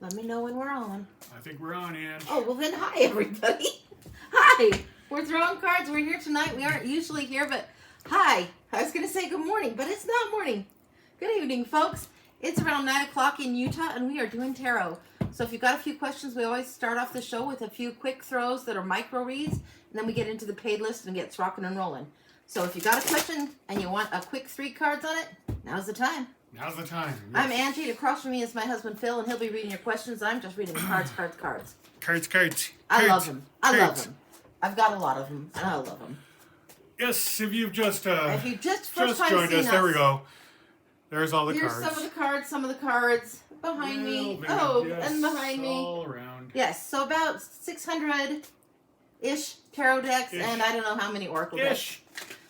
Let me know when we're on. I think we're on, Ange. Oh, well then, hi, everybody. Hi. We're throwing cards. We're here tonight. We aren't usually here, but hi. I was going to say good morning, but it's not morning. Good evening, folks. It's around 9 o'clock in Utah, and we are doing tarot. So if you've got a few questions, we always start off the show with a few quick throws that are micro reads, and then we get into the paid list and gets rocking and rolling. So if you got a question and you want a quick 3 cards on it, now's the time. Now's the time. Yes. I'm Angie. Across from me is my husband Phil, and he'll be reading your questions. I'm just reading the cards. Cards. I love them. Love them. I've got a lot of them, and I love them. Yes, if you've just first time joined us, there we go. There's all the Here's cards. Some of the cards behind me. Oh, yes, and behind me. All around. Yes, so about 600-ish tarot decks, and I don't know how many oracle decks.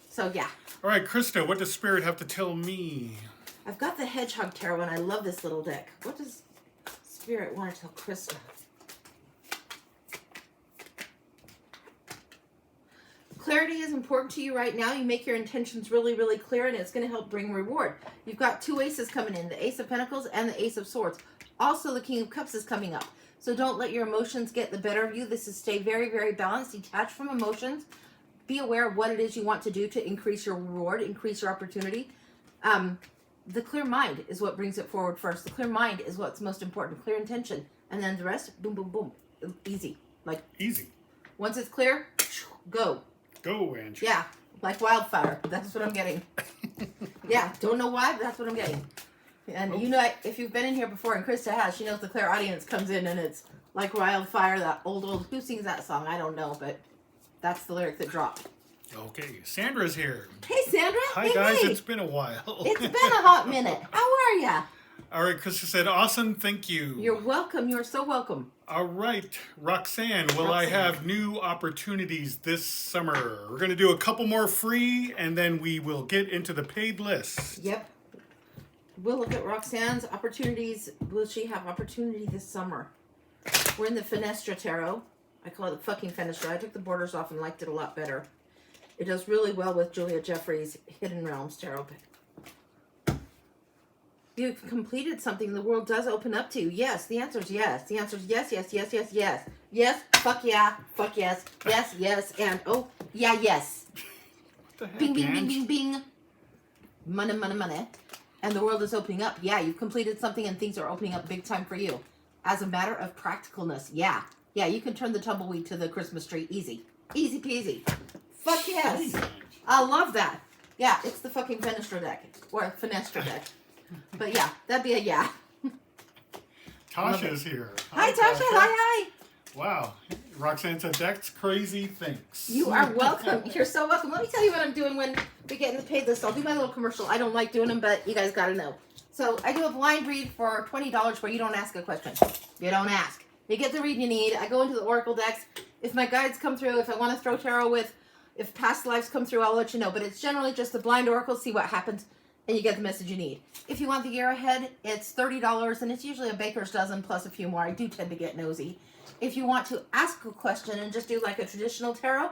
So, yeah. All right, Krista, what does Spirit have to tell me? I've got the Hedgehog Tarot, and I love this little deck. What does Spirit want to tell Krista? Clarity is important to you right now. You make your intentions really, really clear, and it's going to help bring reward. You've got 2 aces coming in, the Ace of Pentacles and the Ace of Swords. Also, the King of Cups is coming up. So don't let your emotions get the better of you. This is stay very, very balanced, detached from emotions. Be aware of what it is you want to do to increase your reward, increase your opportunity. The clear mind is what brings it forward first. The clear mind is what's most important. Clear intention. And then the rest, boom, boom, boom. Easy. Easy. Once it's clear, go. Go, Angie. Yeah, like wildfire. That's what I'm getting. Yeah, don't know why, but that's what I'm getting. And you know, if you've been in here before, and Krista has, she knows the clear audience comes in and it's like wildfire, that old, who sings that song? I don't know, but that's the lyric that dropped. Okay, Sandra's here. Hey, Sandra. Hi, guys. It's been a while. It's been a hot minute. How are ya? All right, Krista said, awesome, thank you. You're welcome. You're so welcome. All right, Roxanne, will I have new opportunities this summer? We're going to do a couple more free, and then we will get into the paid list. Yep. We'll look at Roxanne's opportunities. Will she have opportunity this summer? We're in the Fenestra Tarot. I call it the fucking Fenestra. I took the borders off and liked it a lot better. It does really well with Julia Jeffries' Hidden Realms Tarot. You've completed something the world does open up to you. Yes, the answer is yes. The answer is yes, yes, yes, yes, yes. Yes, fuck yeah, fuck yes. Yes, yes, and oh, yeah, yes. What the heck, bing, bing, Ange? bing, bing, bing. Money, money, money. And the world is opening up. Yeah, you've completed something and things are opening up big time for you. As a matter of practicalness, yeah. Yeah, you can turn the tumbleweed to the Christmas tree. Easy. Easy peasy. Fuck yes. I love that. Yeah, it's the fucking Fenestra deck. Or Fenestra deck. But yeah, that'd be a yeah. Tasha's here. Hi, Tasha. Hi. Wow. Roxanne said, that's crazy, thanks. You are welcome. You're so welcome. Let me tell you what I'm doing when we get in the paid list. I'll do my little commercial. I don't like doing them, but you guys got to know. So I do a blind read for $20 where you don't ask a question. You don't ask. You get the read you need. I go into the Oracle decks. If my guides come through, if I want to throw tarot with, if past lives come through, I'll let you know. But it's generally just the blind Oracle, see what happens, and you get the message you need. If you want the year ahead, it's $30, and it's usually a baker's dozen plus a few more. I do tend to get nosy. If you want to ask a question and just do like a traditional tarot,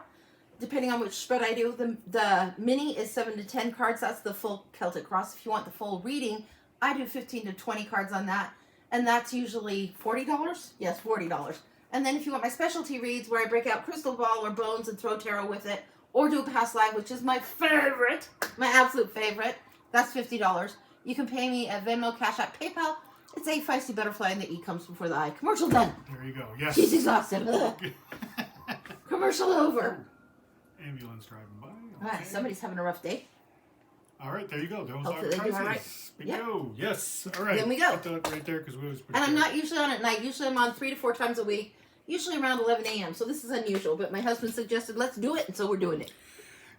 depending on which spread I do, the mini is 7 to 10 cards. That's the full Celtic Cross. If you want the full reading, I do 15 to 20 cards on that, and that's usually $40. Yes, $40. And then if you want my specialty reads where I break out crystal ball or bones and throw tarot with it, or do a past life, which is my favorite, my absolute favorite, that's $50. You can pay me at Venmo, Cash App, PayPal. It's a feisty butterfly and the E comes before the I. Commercial done. There you go. Yes. She's exhausted. Commercial over. Ambulance driving by. Okay. Okay. Somebody's having a rough day. All right, there you go. Those Hopefully are they do prices. all right. Bingo. Yes. All right. Then we go. Put that right there because we was. And I'm not usually on at night. Usually I'm on 3 to 4 times a week. Usually around 11 a.m. So this is unusual. But my husband suggested let's do it, and so we're doing it.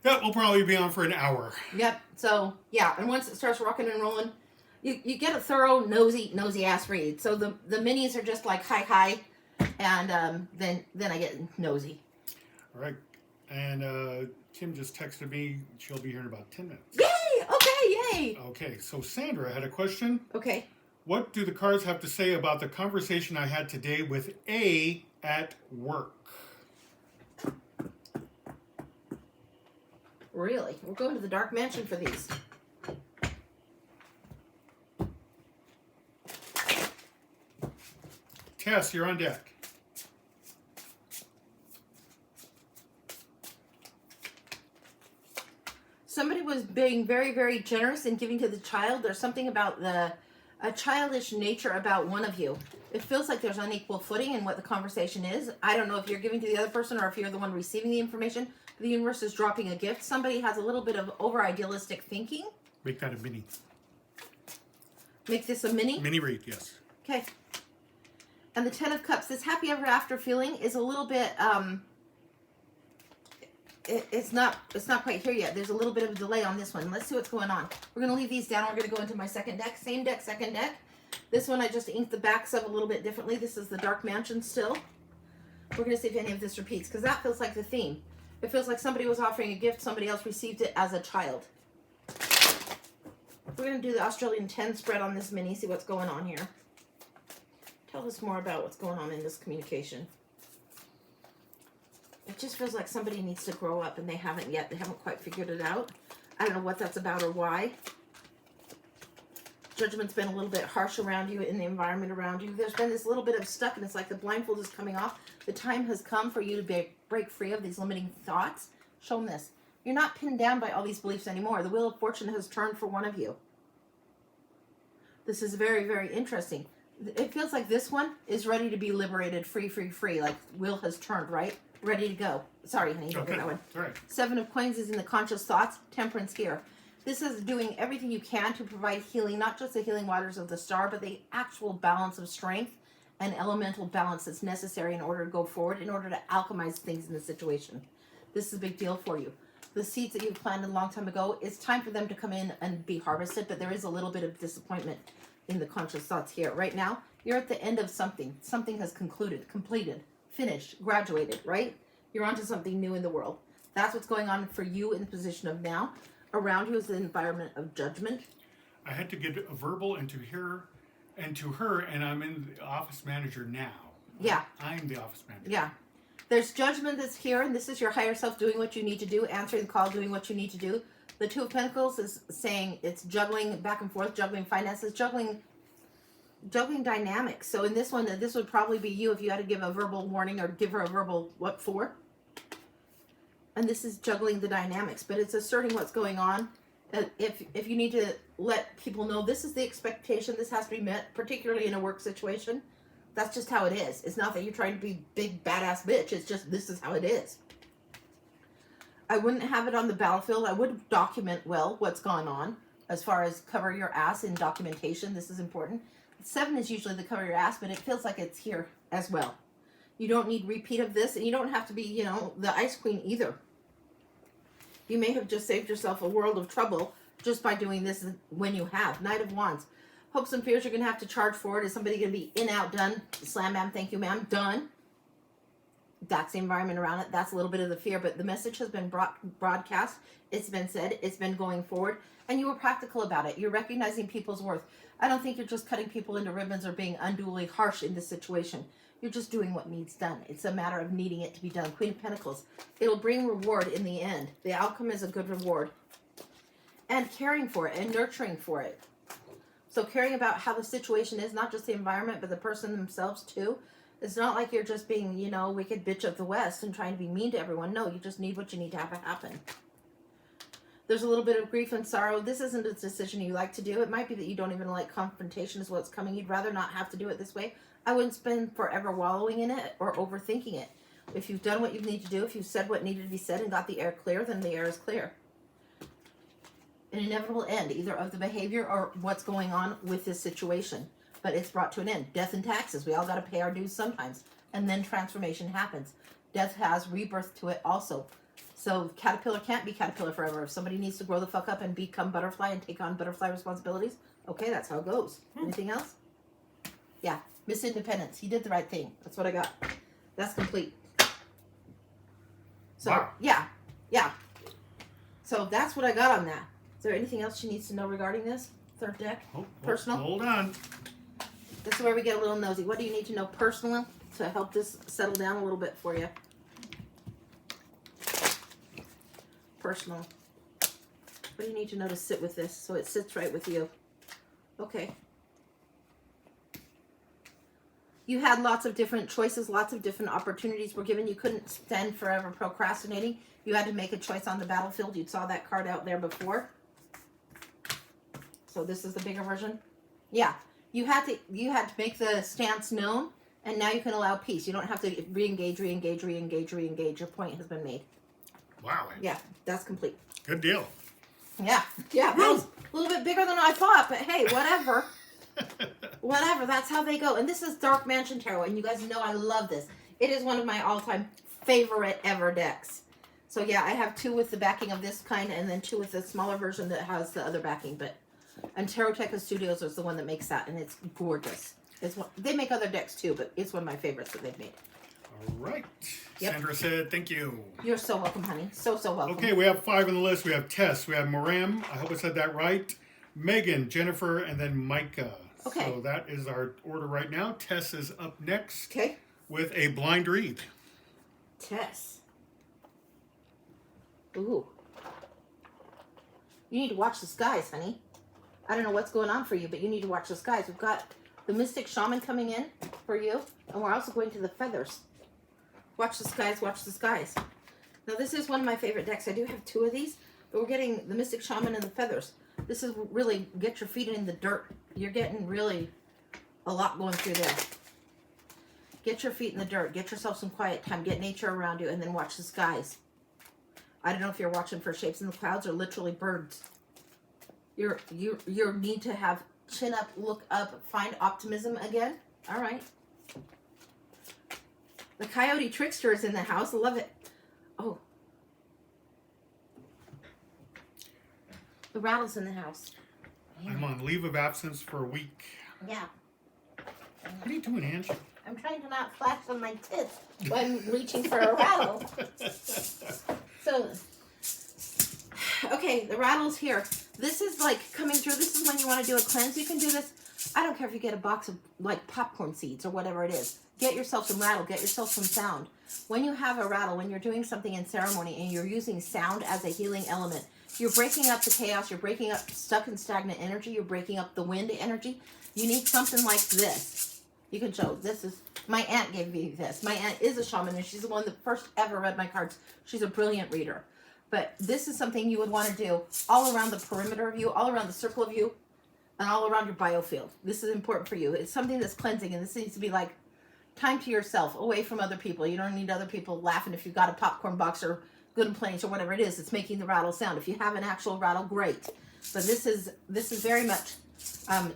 Yeah, we'll probably be on for an hour. Yep. So yeah, and once it starts rocking and rolling, you get a thorough nosy ass read. So the minis are just like hi, and then I get nosy. All right, and Kim just texted me. She'll be here in about 10 minutes. Yay! Okay, yay! Okay, so Sandra had a question. Okay. What do the cards have to say about the conversation I had today with A at work? Really? We're going to the Dark Mansion for these. Tess, you're on deck. Somebody was being very, very generous in giving to the child. There's something about a childish nature about one of you. It feels like there's unequal footing in what the conversation is. I don't know if you're giving to the other person or if you're the one receiving the information. The universe is dropping a gift. Somebody has a little bit of over-idealistic thinking. Make that a mini. Make this a mini? Mini read, yes. Okay. And the Ten of Cups, this happy ever after feeling is a little bit, it's not quite here yet. There's a little bit of a delay on this one. Let's see what's going on. We're going to leave these down. We're going to go into my second deck. Same deck, second deck. This one I just inked the backs of a little bit differently. This is the Dark Mansion still. We're going to see if any of this repeats, because that feels like the theme. It feels like somebody was offering a gift, somebody else received it as a child. We're going to do the Australian 10 spread on this mini, see what's going on here. Tell us more about what's going on in this communication. It just feels like somebody needs to grow up and they haven't yet. They haven't quite figured it out. I don't know what that's about or why. Judgment's been a little bit harsh around you in the environment around you. There's been this little bit of stuck, and it's like the blindfold is coming off. The time has come for you to break free of these limiting thoughts. Show them this. You're not pinned down by all these beliefs anymore. The wheel of fortune has turned for one of you. This is very, very interesting. It feels like this one is ready to be liberated, free. Like wheel has turned, right? Ready to go. Sorry, honey. Okay, that one. all right. Seven of Coins is in the conscious thoughts. Temperance here. This is doing everything you can to provide healing, not just the healing waters of the star, but the actual balance of strength and elemental balance that's necessary in order to go forward, in order to alchemize things in the situation. This is a big deal for you. The seeds that you planted a long time ago, it's time for them to come in and be harvested, but there is a little bit of disappointment in the conscious thoughts here. Right now, you're at the end of something. Something has concluded, completed, finished, graduated, right? You're onto something new in the world. That's what's going on for you in the position of now. Around you is the environment of judgment. I had to get a verbal and to her, and I'm in the office manager now. Yeah. I'm the office manager. Yeah. There's judgment that's here, and this is your higher self doing what you need to do, answering the call, doing what you need to do. The Two of Pentacles is saying it's juggling back and forth, juggling finances, juggling dynamics. So in this one, this would probably be you if you had to give a verbal warning or give her a verbal what for. And this is juggling the dynamics, but it's asserting what's going on. If you need to let people know this is the expectation, this has to be met, particularly in a work situation. That's just how it is. It's not that you're trying to be big badass bitch. It's just this is how it is. I wouldn't have it on the battlefield. I would document well what's gone on as far as cover your ass in documentation. This is important. 7 is usually the cover your ass, but it feels like it's here as well. You don't need repeat of this, and you don't have to be, the Ice Queen either. You may have just saved yourself a world of trouble just by doing this when you have. Knight of Wands. Hopes and fears you're going to have to charge for it. Is somebody going to be in, out, done? Slam, ma'am, thank you, ma'am, done. That's the environment around it. That's a little bit of the fear, but the message has been broadcast. It's been said. It's been going forward, and you were practical about it. You're recognizing people's worth. I don't think you're just cutting people into ribbons or being unduly harsh in this situation. You're just doing what needs done. It's a matter of needing it to be done. Queen of Pentacles. It'll bring reward in the end. The outcome is a good reward. And caring for it and nurturing for it. So caring about how the situation is, not just the environment, but the person themselves too. It's not like you're just being, wicked bitch of the West and trying to be mean to everyone. No, you just need what you need to have happen. There's a little bit of grief and sorrow. This isn't a decision you like to do. It might be that you don't even like confrontation is what's coming. You'd rather not have to do it this way. I wouldn't spend forever wallowing in it or overthinking it. If you've done what you need to do, if you've said what needed to be said and got the air clear, then the air is clear. An inevitable end, either of the behavior or what's going on with this situation. But it's brought to an end. Death and taxes. We all got to pay our dues sometimes. And then transformation happens. Death has rebirth to it also. So caterpillar can't be caterpillar forever. If somebody needs to grow the fuck up and become butterfly and take on butterfly responsibilities, okay, that's how it goes. Anything else? Yeah. Miss Independence. He did the right thing. That's what I got. That's complete. So, wow. Yeah. So that's what I got on that. Is there anything else she needs to know regarding this? Third deck? Personal? Hold on. This is where we get a little nosy. What do you need to know personally to help this settle down a little bit for you? Personal. What do you need to know to sit with this so it sits right with you? Okay. You had lots of different choices, lots of different opportunities were given. You couldn't spend forever procrastinating. You had to make a choice on the battlefield. You saw that card out there before. So this is the bigger version. Yeah, you had to make the stance known, and now you can allow peace. You don't have to re-engage. Your point has been made. Wow. Yeah, that's complete. Good deal. Yeah, that was a little bit bigger than I thought, but hey, whatever. Whatever, that's how they go. And this is Dark Mansion Tarot, and you guys know I love this. It is one of my all-time favorite ever decks. So yeah, I have 2 with the backing of this kind, and then 2 with the smaller version that has the other backing. And Taroteca Studios is the one that makes that, and it's gorgeous. They make other decks too, but it's one of my favorites that they've made. All right. Yep. Sandra said thank you. You're so welcome, honey. So welcome. Okay, we have 5 on the list. We have Tess, we have Moram, I hope I said that right, Megan, Jennifer, and then Micah. Okay. So that is our order right now. Tess is up next Okay. with a blind read. Tess. Ooh. You need to watch the skies, honey. I don't know what's going on for you, but you need to watch the skies. We've got the Mystic Shaman coming in for you, and we're also going to the feathers. Watch the skies, watch the skies. Now, this is one of my favorite decks. I do have 2 of these, but we're getting the Mystic Shaman and the feathers. This is really get your feet in the dirt. You're getting really a lot going through there. Get your feet in the dirt. Get yourself some quiet time. Get nature around you, and then watch the skies. I don't know if you're watching for shapes in the clouds or literally birds. You need to have chin up, look up, find optimism again. All right. The Coyote Trickster is in the house. I love it. Oh. The Rattle's in the house. I'm on leave of absence for a week. Yeah. What are you doing, Angie? I'm trying to not flash on my tits when I'm reaching for a rattle. So, okay, the rattle's here. This is like coming through. This is when you want to do a cleanse. You can do this. I don't care if you get a box of like popcorn seeds or whatever it is. Get yourself some rattle. Get yourself some sound. When you have a rattle, when you're doing something in ceremony and you're using sound as a healing element, you're breaking up the chaos. You're breaking up stuck and stagnant energy. You're breaking up the wind energy. You need something like this. You can show. This is, my aunt gave me this. My aunt is a shaman, and she's the one that first ever read my cards. She's a brilliant reader. But this is something you would want to do all around the perimeter of you, all around the circle of you, and all around your biofield. This is important for you. It's something that's cleansing, and this needs to be like time to yourself, away from other people. You don't need other people laughing if you've got a popcorn box or Good and Plains or whatever it is. It's making the rattle sound. If you have an actual rattle, great. But this is very much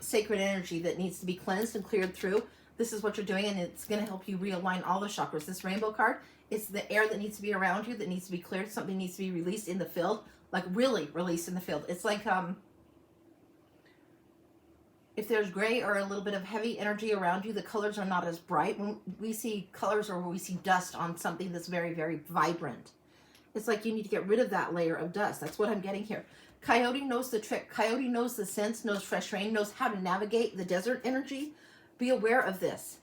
sacred energy that needs to be cleansed and cleared through. This is what you're doing, and it's going to help you realign all the chakras. This rainbow card, it's the air that needs to be around you, that needs to be cleared. Something needs to be released in the field, like really released in the field. It's like if there's gray or a little bit of heavy energy around you, the colors are not as bright. When we see colors or when we see dust on something that's very, very vibrant, it's like you need to get rid of that layer of dust. That's what I'm getting here. Coyote knows the trick. Coyote knows the sense, knows fresh rain, knows how to navigate the desert energy. Be aware of this.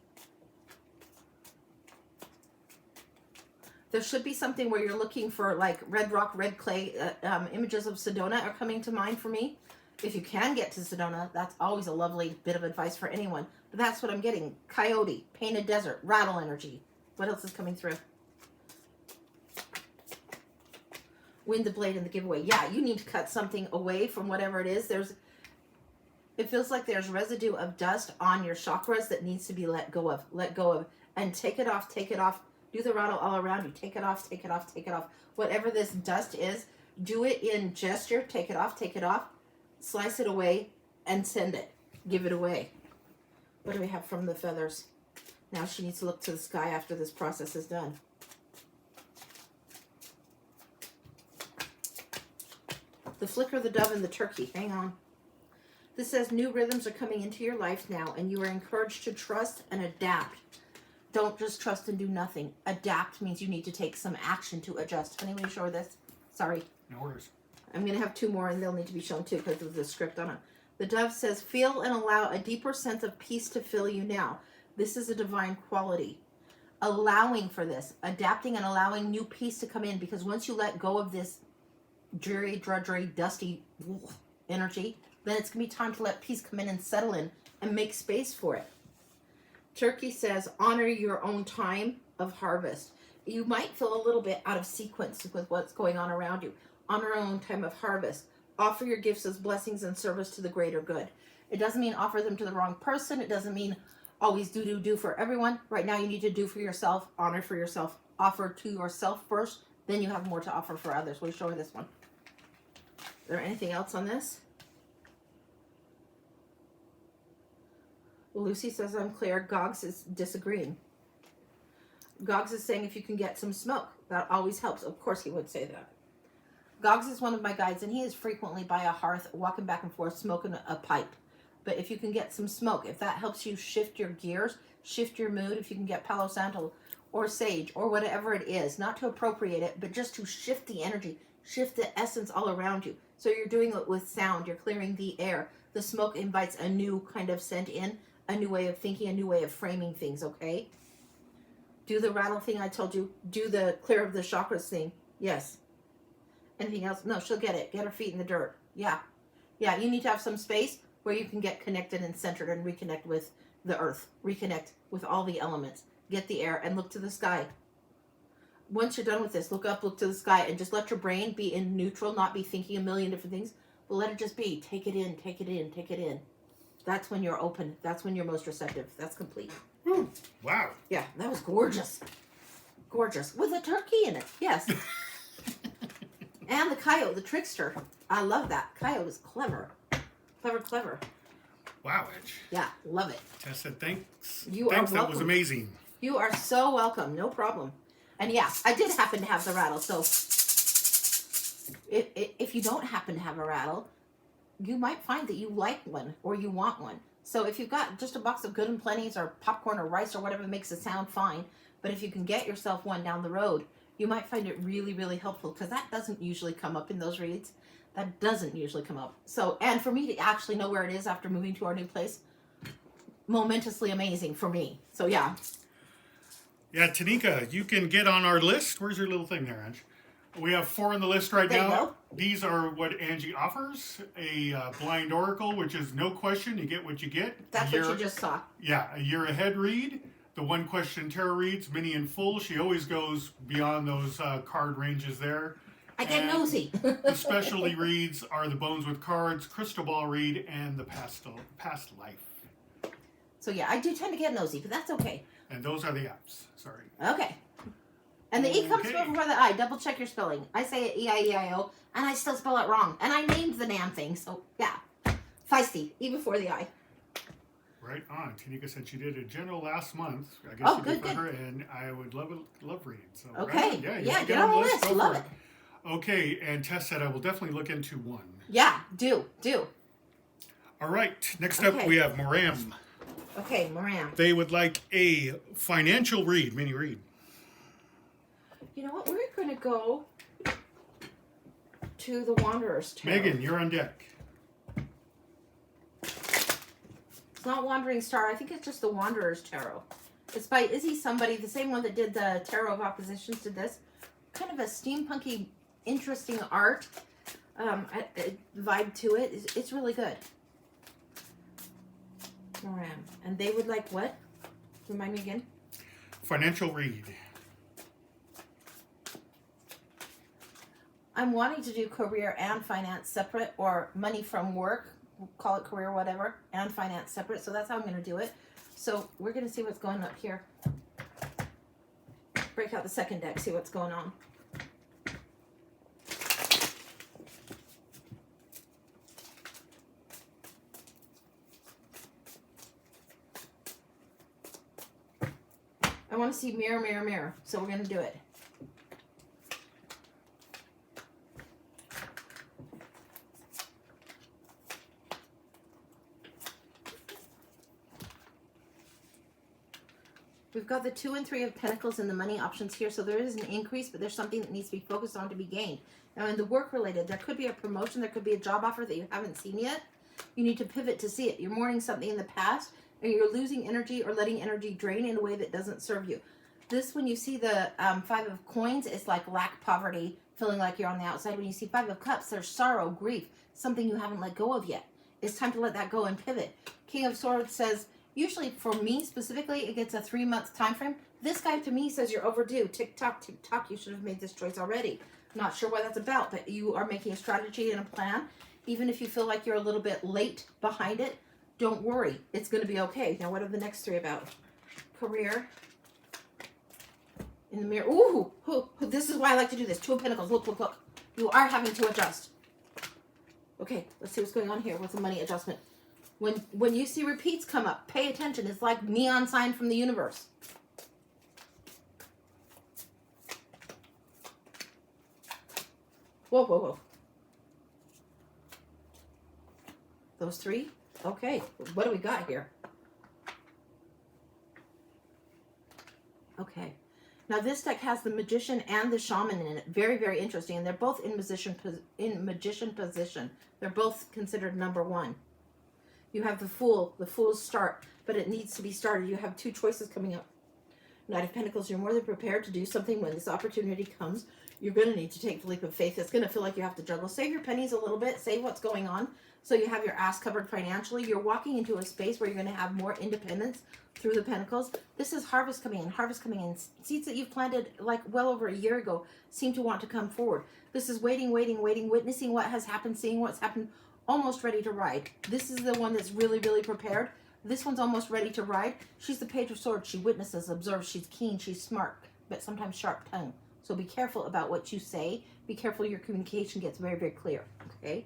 There should be something where you're looking for like red rock, red clay. Images of Sedona are coming to mind for me. If you can get to Sedona, that's always a lovely bit of advice for anyone. But that's what I'm getting. Coyote, painted desert, rattle energy. What else is coming through? Wind the blade in the giveaway. Yeah, you need to cut something away from whatever it is. It feels like there's residue of dust on your chakras that needs to be let go of. Let go of. And take it off, take it off. Do the rattle all around you. Take it off, take it off, take it off. Whatever this dust is, do it in gesture. Take it off, take it off. Slice it away and send it. Give it away. What do we have from the feathers? Now she needs to look to the sky after this process is done. The flicker, the dove, and the turkey. Hang on. This says new rhythms are coming into your life now, and you are encouraged to trust and adapt. Don't just trust and do nothing. Adapt means you need to take some action to adjust. Honey, will you show her this? Sorry. No worries. I'm going to have 2 more, and they'll need to be shown too because of the script on it. The dove says, feel and allow a deeper sense of peace to fill you now. This is a divine quality. Allowing for this. Adapting and allowing new peace to come in, because once you let go of this dreary, drudgery, dusty energy, then it's going to be time to let peace come in and settle in and make space for it. Turkey says, honor your own time of harvest. You might feel a little bit out of sequence with what's going on around you. Honor your own time of harvest. Offer your gifts as blessings and service to the greater good. It doesn't mean offer them to the wrong person. It doesn't mean always do for everyone. Right now you need to do for yourself, honor for yourself, offer to yourself first, then you have more to offer for others. We'll show her this one. Is there anything else on this? Lucy says, I'm clear. Gogs is disagreeing. Gogs is saying if you can get some smoke, that always helps. Of course he would say that. Gogs is one of my guides, and he is frequently by a hearth, walking back and forth, smoking a pipe. But if you can get some smoke, if that helps you shift your gears, shift your mood, if you can get Palo Santo or sage or whatever it is, not to appropriate it, but just to shift the energy, shift the essence all around you. So you're doing it with sound, you're clearing the air. The smoke invites a new kind of scent in, a new way of thinking, a new way of framing things, okay? Do the rattle thing I told you. Do the clear of the chakras thing. Yes. Anything else? No, she'll get it. Get her feet in the dirt. Yeah. Yeah, you need to have some space where you can get connected and centered and reconnect with the earth. Reconnect with all the elements. Get the air and look to the sky. Once you're done with this, look up, look to the sky, and just let your brain be in neutral, not be thinking a million different things, but let it just be. Take it in, take it in, take it in. That's when you're open. That's when you're most receptive. That's complete. Wow. Yeah, that was gorgeous. Gorgeous. With a turkey in it. Yes. And the coyote, the trickster. I love that. Coyote is clever. Clever, clever. Wow, Edge. Yeah, love it. Tessa, thanks. You are Thanks, that welcome. was amazing. You are so welcome. No problem. And yeah, I did happen to have the rattle. So if you don't happen to have a rattle, you might find that you like one or you want one. So if you've got just a box of Good and Plenty's or popcorn or rice or whatever makes it sound, fine. But if you can get yourself one down the road, you might find it really, really helpful, because that doesn't usually come up in those reads. That doesn't usually come up. So, and for me to actually know where it is after moving to our new place, momentously amazing for me. So yeah. Yeah, Tanika, you can get on our list. Where's your little thing there, Ange? We have 4 on the list right There you now. go. These are what Angie offers. A blind oracle, which is no question. You get what you get. That's A what year- you just saw. Yeah, a year ahead read. The one question tarot reads, mini and full. She always goes beyond those card ranges there. I get And nosy. The specialty reads are the Bones with Cards, Crystal Ball read, and the Past Life. So yeah, I do tend to get nosy, but that's okay. And those are the apps. Sorry. Okay. And the E comes Okay. before the I. Double check your spelling. I say it E-I-E-I-O, and I still spell it wrong. And I named the damn thing, so yeah. Feisty, E before the I. Right on. Tanika said she did a general last month. I guess Oh, she did good, for her, and I would love read. So Okay. right? Yeah, you get on the list. go Love for it. Okay, and Tess said I will definitely look into one. Yeah, do. All right. Next up, Okay. we have Moram. Okay, Moran. They would like a financial read, mini read. You know what? We're going to go to the Wanderer's Tarot. Megan, you're on deck. It's not Wandering Star. I think it's just the Wanderer's Tarot. It's by Izzy somebody, the same one that did the Tarot of Oppositions, did this. Kind of a steampunky, interesting art vibe to it. It's really good. Moran. And they would like what? Remind me again. Financial read. I'm wanting to do career and finance separate, or money from work, we'll call it career, whatever, and finance separate. So that's how I'm going to do it. So we're going to see what's going up here. Break out the second deck, see what's going on. I want to see mirror, mirror, mirror. So we're going to do it. We've got the 2 and 3 of Pentacles and the money options here. So there is an increase, but there's something that needs to be focused on to be gained. Now in the work related, there could be a promotion. There could be a job offer that you haven't seen yet. You need to pivot to see it. You're mourning something in the past, and you're losing energy or letting energy drain in a way that doesn't serve you. This, when you see the 5 of Coins, it's like lack, poverty, feeling like you're on the outside. When you see 5 of Cups, there's sorrow, grief, something you haven't let go of yet. It's time to let that go and pivot. King of Swords says, Usually, for me specifically, it gets a 3-month time frame. This guy to me says you're overdue. Tick tock, you should have made this choice already. Not sure what that's about, but you are making a strategy and a plan. Even if you feel like you're a little bit late behind it, don't worry. It's going to be okay. Now, what are the next 3 about? Career. In the mirror. Ooh, this is why I like to do this. 2 of Pentacles. Look. You are having to adjust. Okay, let's see what's going on here with the money adjustment. When you see repeats come up, pay attention. It's like neon sign from the universe. Whoa. Those 3? Okay, what do we got here? Okay. Now this deck has the Magician and the Shaman in it. Very, very interesting. And they're both in Magician position. They're both considered number 1. You have the Fool. The Fool's start, but it needs to be started. You have 2 choices coming up. Knight of Pentacles, you're more than prepared to do something when this opportunity comes. You're going to need to take the leap of faith. It's going to feel like you have to juggle. Save your pennies a little bit. Save what's going on so you have your ass covered financially. You're walking into a space where you're going to have more independence through the Pentacles. This is harvest coming in. Seeds that you've planted like well over a year ago seem to want to come forward. This is waiting, witnessing what has happened, seeing what's happened, almost ready to ride. This is the one that's really, really prepared. This one's almost ready to ride. She's the Page of Swords. She witnesses, observes. She's keen. She's smart, but sometimes sharp tongue. So be careful about what you say. Be careful your communication gets very, very clear. Okay?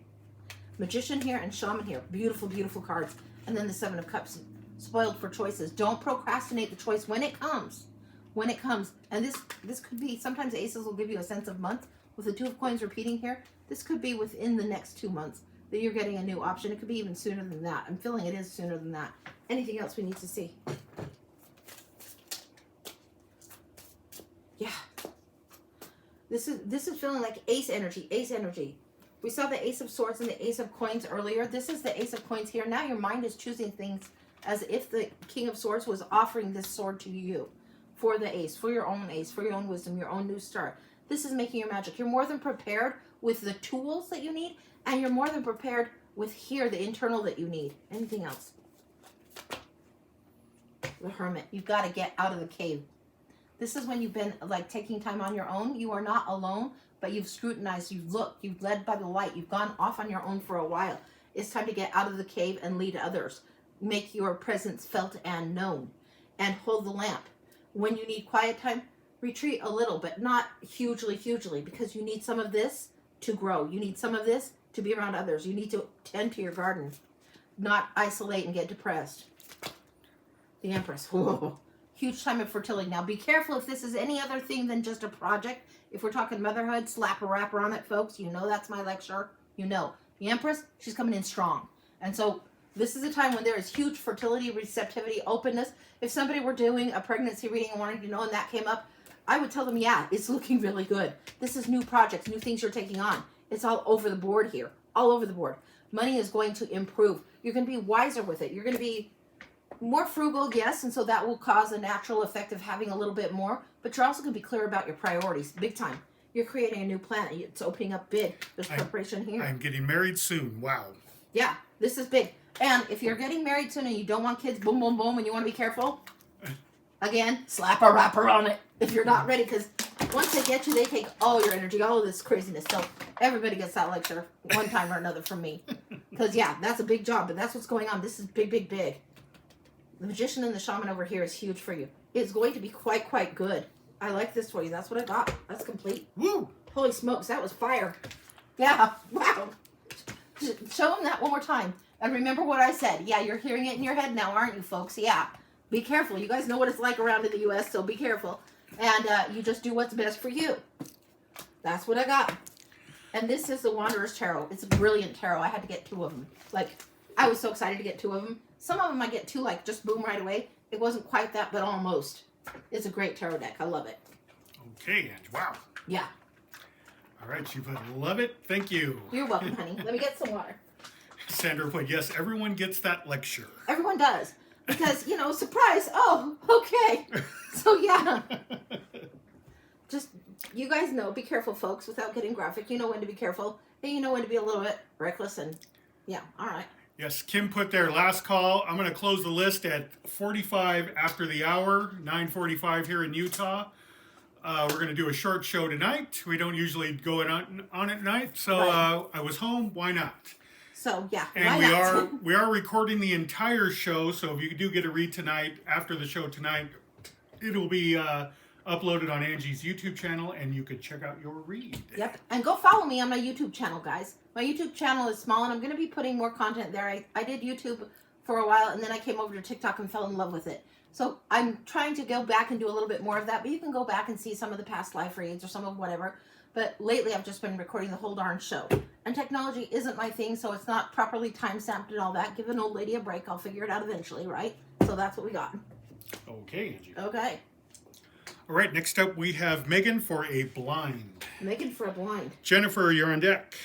Magician here and Shaman here. Beautiful, beautiful cards. And then the 7 of Cups. Spoiled for choices. Don't procrastinate the choice when it comes. When it comes. And this could be, sometimes aces will give you a sense of month. With the 2 of Coins repeating here, this could be within the next 2 months that you're getting a new option. It could be even sooner than that. I'm feeling it is sooner than that. Anything else we need to see? Yeah. This is feeling like ace energy. We saw the Ace of Swords and the Ace of Coins earlier. This is the Ace of Coins here. Now your mind is choosing things as if the King of Swords was offering this sword to you for the ace, for your own ace, for your own wisdom, your own new start. This is making your magic. You're more than prepared with the tools that you need, and you're more than prepared with here, the internal that you need. Anything else? The Hermit. You've got to get out of the cave. This is when you've been like taking time on your own. You are not alone, but you've scrutinized, you've looked, you've led by the light. You've gone off on your own for a while. It's time to get out of the cave and lead others. Make your presence felt and known. And hold the lamp. When you need quiet time, retreat a little, but not hugely, because you need some of this to grow. You need some of this to be around others. You need to tend to your garden, not isolate and get depressed. The Empress. Whoa. Huge time of fertility. Now be careful if this is any other thing than just a project. If we're talking motherhood, slap a wrapper on it, folks. You know that's my lecture. You know. The Empress, she's coming in strong. And so this is a time when there is huge fertility, receptivity, openness. If somebody were doing a pregnancy reading and wanted to know and that came up, I would tell them, yeah, it's looking really good. This is new projects, new things you're taking on. It's all over the board here. All over the board. Money is going to improve. You're going to be wiser with it. You're going to be more frugal, yes, and so that will cause a natural effect of having a little bit more, but you're also going to be clear about your priorities, big time. You're creating a new plan. It's opening up big. There's preparation here. I'm getting married soon. Wow. Yeah, this is big. And if you're getting married soon and you don't want kids, boom, boom, boom, and you want to be careful, again, slap a wrapper on it if you're not ready, because once they get you, they take all your energy, all of this craziness. So everybody gets that lecture one time or another from me. Because, yeah, that's a big job, but that's what's going on. This is big, big, big. The Magician and the Shaman over here is huge for you. It's going to be quite good. I like this for you. That's what I got. That's complete. Woo! Holy smokes, that was fire. Yeah, wow. Show them that one more time. And remember what I said. Yeah, you're hearing it in your head now, aren't you, folks? Yeah. Be careful. You guys know what it's like around in the U.S., so be careful. And you just do what's best for you. That's what I got. And this is the Wanderer's Tarot. It's a brilliant tarot. I had to get 2 of them. Like, I was so excited to get 2 of them. Some of them I get 2, like, just boom right away. It wasn't quite that, but almost. It's a great tarot deck. I love it. Okay, Ange. Wow. Yeah. All right, Shiva. Love it. Thank you. You're welcome, honey. Let me get some water. Sandra put, yes, everyone gets that lecture. Everyone does. Because, you know, surprise. Oh, okay. So, yeah. Just, you guys know, be careful, folks, without getting graphic. You know when to be careful. And you know when to be a little bit reckless and, yeah, all right. Yes, Kim put there last call. I'm going to close the list at 45 after the hour, 9:45 here in Utah. We're going to do a short show tonight. We don't usually go on at night, so Right. I was home. Why not? So yeah, And why we not? we are recording the entire show. So if you do get a read tonight after the show tonight, it'll be uploaded on Angie's YouTube channel, and you could check out your read. Yep. And go follow me on my YouTube channel, guys. My YouTube channel is small, and I'm going to be putting more content there. I did YouTube for a while, and then I came over to TikTok and fell in love with it. So I'm trying to go back and do a little bit more of that, but you can go back and see some of the past live reads or some of whatever. But lately, I've just been recording the whole darn show. And technology isn't my thing, so it's not properly time-stamped and all that. Give an old lady a break. I'll figure it out eventually, right? So that's what we got. Okay, Angie. Okay. All right, next up we have Megan for a blind. Megan for a blind. Jennifer, you're on deck.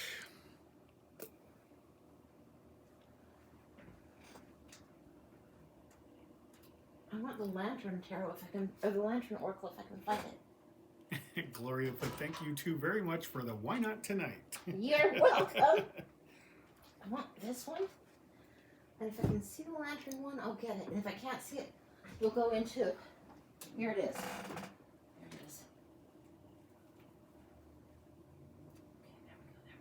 I want the Lantern Tarot if I can, or the Lantern Oracle if I can find it. Gloria put thank you too very much for the why not tonight. You're welcome. I want this one. And if I can see the lantern one, I'll get it. And if I can't see it, we'll go into, here it is. There it is. Okay, there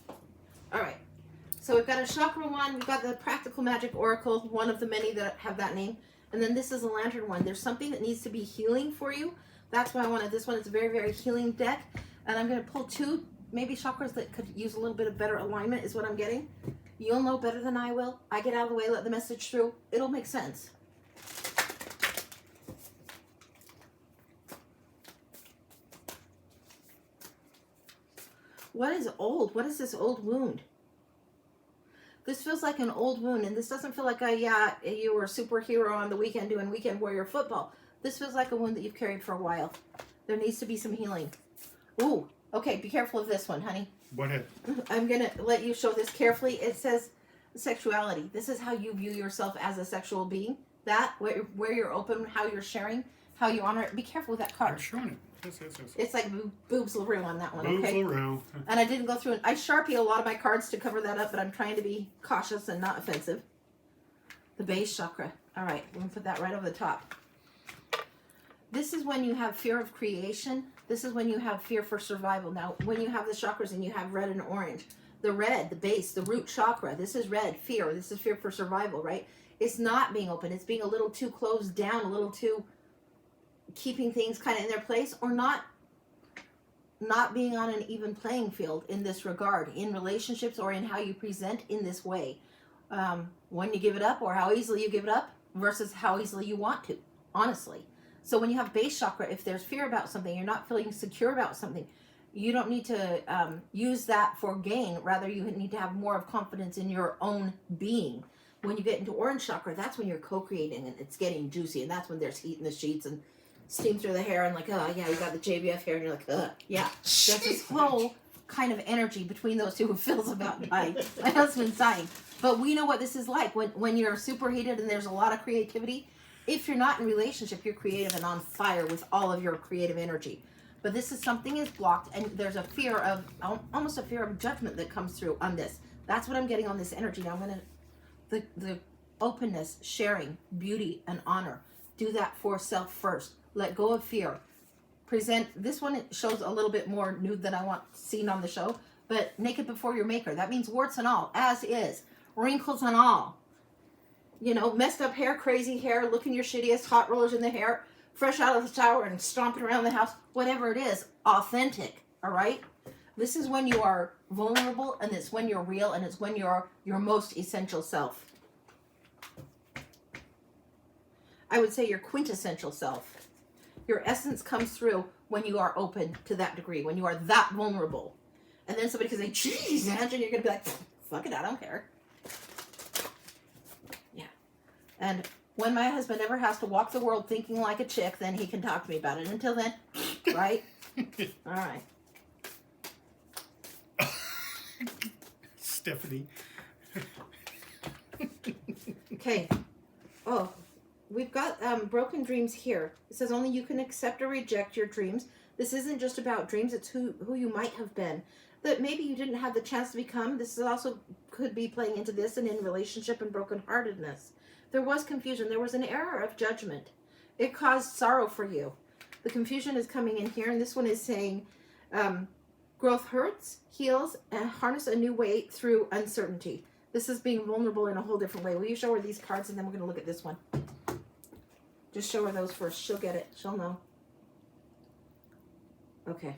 we go. All right. So we've got a chakra one. We've got the Practical Magic Oracle, one of the many that have that name. And then this is a lantern one. There's something that needs to be healing for you. That's why I wanted this one. It's a very, very healing deck. And I'm going to pull two, maybe chakras that could use a little bit of better alignment is what I'm getting. You'll know better than I will. I get out of the way, let the message through. It'll make sense. What is old? What is this old wound? This feels like an old wound, and this doesn't feel like you were a superhero on the weekend doing weekend warrior football. This feels like a wound that you've carried for a while. There needs to be some healing. Ooh, okay, be careful of this one, honey. Go ahead. I'm going to let you show this carefully. It says sexuality. This is how you view yourself as a sexual being. That, where you're open, how you're sharing, how you honor it. Be careful with that I'm card. showing it. Yes. It's like boobs LaRue on that one, Moves okay? around. And I didn't go through it. I Sharpie a lot of my cards to cover that up, but I'm trying to be cautious and not offensive. The base chakra. All right, we're going to put that right over the top. This is when you have fear of creation. This is when you have fear for survival. Now, when you have the chakras and you have red and orange, the red, the base, the root chakra, this is red, fear. This is fear for survival, right? It's not being open. It's being a little too closed down, a little too keeping things kind of in their place, or not being on an even playing field in this regard, in relationships or in how you present in this way. When you give it up or how easily you give it up versus how easily you want to, honestly. So when you have base chakra, if there's fear about something, you're not feeling secure about something, you don't need to use that for gain. Rather, you need to have more of confidence in your own being. When you get into orange chakra, that's when you're co-creating and it's getting juicy. And that's when there's heat in the sheets and steam through the hair and like, oh, yeah, you got the JBF hair. And you're like, yeah. There's this whole kind of energy between those two who feels about dying. My husband's dying. But we know what this is like. When you're superheated and there's a lot of creativity, if you're not in relationship, you're creative and on fire with all of your creative energy. But this is something is blocked, and there's a fear of, almost a fear of judgment that comes through on this. That's what I'm getting on this energy. Now I'm going to, the openness, sharing, beauty, and honor. Do that for self first. Let go of fear. Present, this one it shows a little bit more nude than I want seen on the show, but naked before your maker. That means warts and all, as is. Wrinkles and all. You know, messed up hair, crazy hair, looking your shittiest, hot rollers in the hair, fresh out of the shower and stomping around the house, whatever it is, authentic, all right? This is when you are vulnerable, and it's when you're real, and it's when you're your most essential self. I would say your quintessential self. Your essence comes through when you are open to that degree, when you are that vulnerable. And then somebody can say, geez, Angela, and you're going to be like, fuck it, I don't care. Yeah. And when my husband ever has to walk the world thinking like a chick, then he can talk to me about it. Until then, right? All right. Stephanie. Okay. Oh, we've got broken dreams here. It says only you can accept or reject your dreams. This isn't just about dreams. It's who you might have been. that maybe you didn't have the chance to become. This is also could be playing into this and in relationship and brokenheartedness. There was confusion. There was an error of judgment. It caused sorrow for you. The confusion is coming in here, and this one is saying growth hurts, heals, and harness a new way through uncertainty. This is being vulnerable in a whole different way. Will you show her these cards, and then we're going to look at this one. Just show her those first. She'll get it. She'll know. Okay.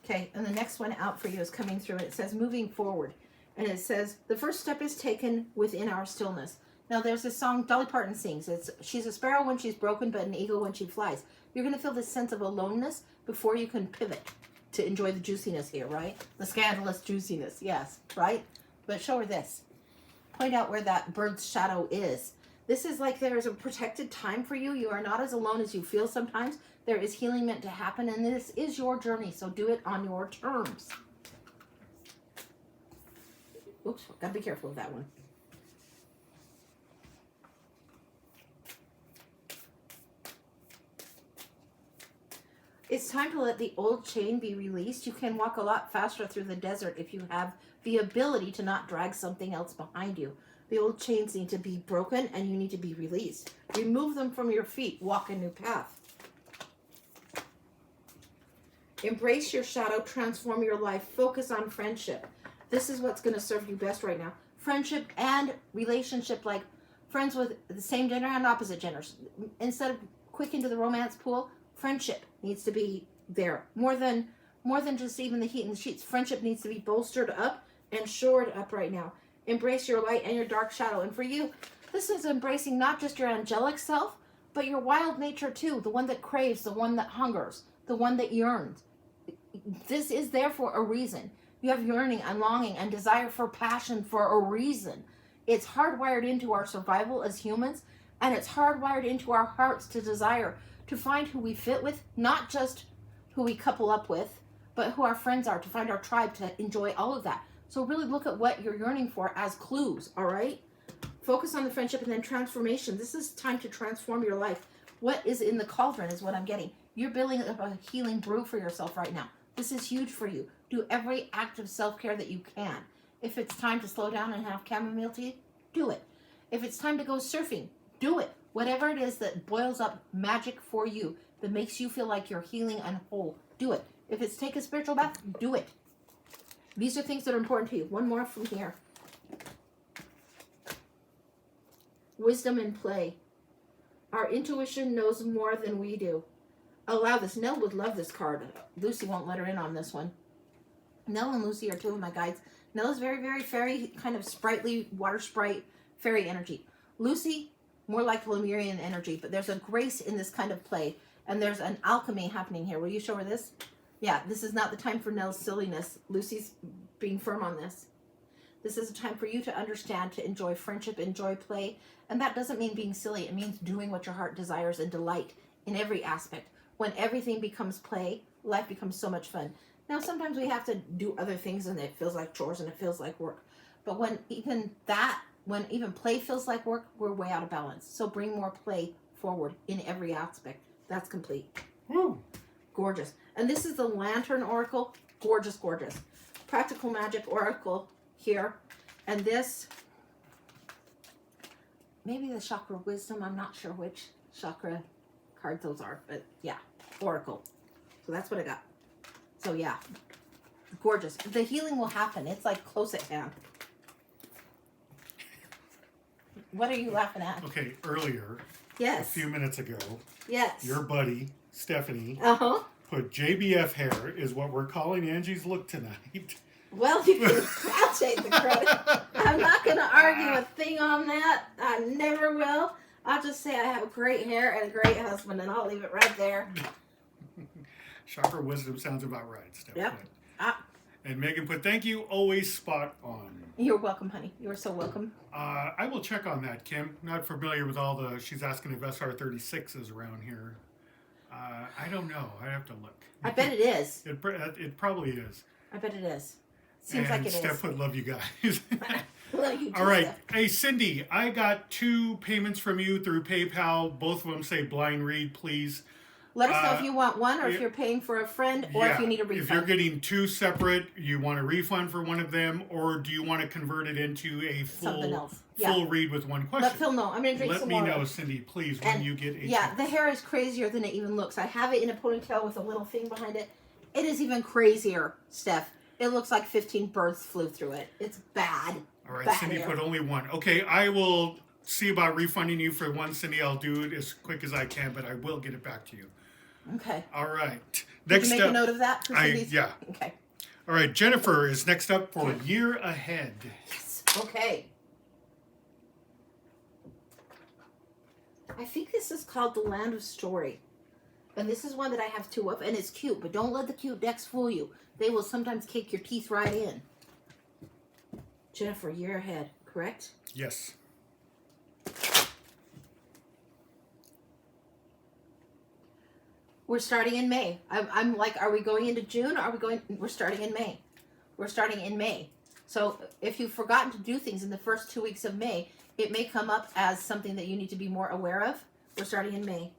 Okay, and the next one out for you is coming through, and it says moving forward. And it says, the first step is taken within our stillness. Now, there's this song Dolly Parton sings. It's, she's a sparrow when she's broken, but an eagle when she flies. You're going to feel this sense of aloneness before you can pivot to enjoy the juiciness here, right? The scandalous juiciness, yes, right? But show her this. Point out where that bird's shadow is. This is like there is a protected time for you. You are not as alone as you feel sometimes. There is healing meant to happen, and this is your journey, so do it on your terms. Oops, gotta be careful with that one. It's time to let the old chain be released. You can walk a lot faster through the desert if you have the ability to not drag something else behind you. The old chains need to be broken, and you need to be released. Remove them from your feet. Walk a new path. Embrace your shadow. Transform your life. Focus on friendship. This is what's going to serve you best right now. Friendship and relationship, like friends with the same gender and opposite genders. Instead of quick into the romance pool, friendship needs to be there. More than just even the heat and the sheets. Friendship needs to be bolstered up and shored up right now. Embrace your light and your dark shadow. And for you, this is embracing not just your angelic self, but your wild nature too. The one that craves, the one that hungers, the one that yearns. This is there for a reason. You have yearning and longing and desire for passion for a reason. It's hardwired into our survival as humans, and it's hardwired into our hearts to desire to find who we fit with, not just who we couple up with, but who our friends are, to find our tribe, to enjoy all of that. So really look at what you're yearning for as clues, all right? Focus on the friendship and then transformation. This is time to transform your life. What is in the cauldron is what I'm getting. You're building up a healing brew for yourself right now. This is huge for you. Do every act of self-care that you can. If it's time to slow down and have chamomile tea, do it. If it's time to go surfing, do it. Whatever it is that boils up magic for you, that makes you feel like you're healing and whole, do it. If it's take a spiritual bath, do it. These are things that are important to you. One more from here. Wisdom and play. Our intuition knows more than we do. Allow this. Nell would love this card. Lucy won't let her in on this one. Nell and Lucy are two of my guides. Nell is very, very fairy, kind of sprightly, water sprite, fairy energy. Lucy, more like Lemurian energy, but there's a grace in this kind of play, and there's an alchemy happening here. Will you show her this? Yeah, this is not the time for Nell's silliness. Lucy's being firm on this. This is a time for you to understand, to enjoy friendship, enjoy play, and that doesn't mean being silly. It means doing what your heart desires and delight in every aspect. When everything becomes play, life becomes so much fun. Now, sometimes we have to do other things and it feels like chores and it feels like work. But when even play feels like work, we're way out of balance. So bring more play forward in every aspect. That's complete. Woo. Gorgeous. And this is the Lantern Oracle. Gorgeous, gorgeous. Practical Magic Oracle here. And this, maybe the Chakra Wisdom. I'm not sure which chakra cards those are, but yeah, Oracle. So that's what I got. So yeah, gorgeous. The healing will happen. It's like close at hand. What are you laughing at? Okay, earlier, Yes. a few minutes ago, Yes. your buddy, Stephanie, Uh-huh. put JBF hair is what we're calling Angie's look tonight. Well, you can I'll take the credit. I'm not going to argue a thing on that. I never will. I'll just say I have great hair and a great husband, and I'll leave it right there. Chakra Wisdom sounds about right, Stephanie. Yep. And Megan put, thank you, always spot on. You're welcome, honey. You're so welcome. I will check on that, Kim. Not familiar with all the, she's asking if SR36 is around here. I don't know. I have to look. I bet it is. It probably is. I bet it is. Seems and like it Steph is. would love you guys. let you do All right. stuff. Hey, Cindy, I got 2 payments from you through PayPal. Both of them say blind read, please. Let us know if you want one, or if yeah. you're paying for a friend, or if you need a refund. If you're getting 2 separate, you want a refund for one of them, or do you want to convert it into a Something else. full read with one question? Let Phil know. I'm going to drink some water. Let me know, Cindy, please, when you get a Yeah, the hair is crazier than it even looks. I have it in a ponytail with a little thing behind it. It is even crazier, Steph. It looks like 15 birds flew through it. It's bad. All right, bad Cindy hair. put only one. Okay, I will see about refunding you for one, Cindy. I'll do it as quick as I can, but I will get it back to you. Okay. All right. Did Next you make up, a note of that? yeah. Okay. All right, Jennifer is next up for Year Ahead. Yes. Okay. I think this is called The Land of Story. And this is one that I have 2 of, and it's cute, but don't let the cute decks fool you. They will sometimes kick your teeth right in. Jennifer, year ahead, correct? Yes. We're starting in May. I'm like, are we going into June? Or are we going? We're starting in May. We're starting in May. So if you've forgotten to do things in the first 2 weeks of May, it may come up as something that you need to be more aware of. We're starting in May.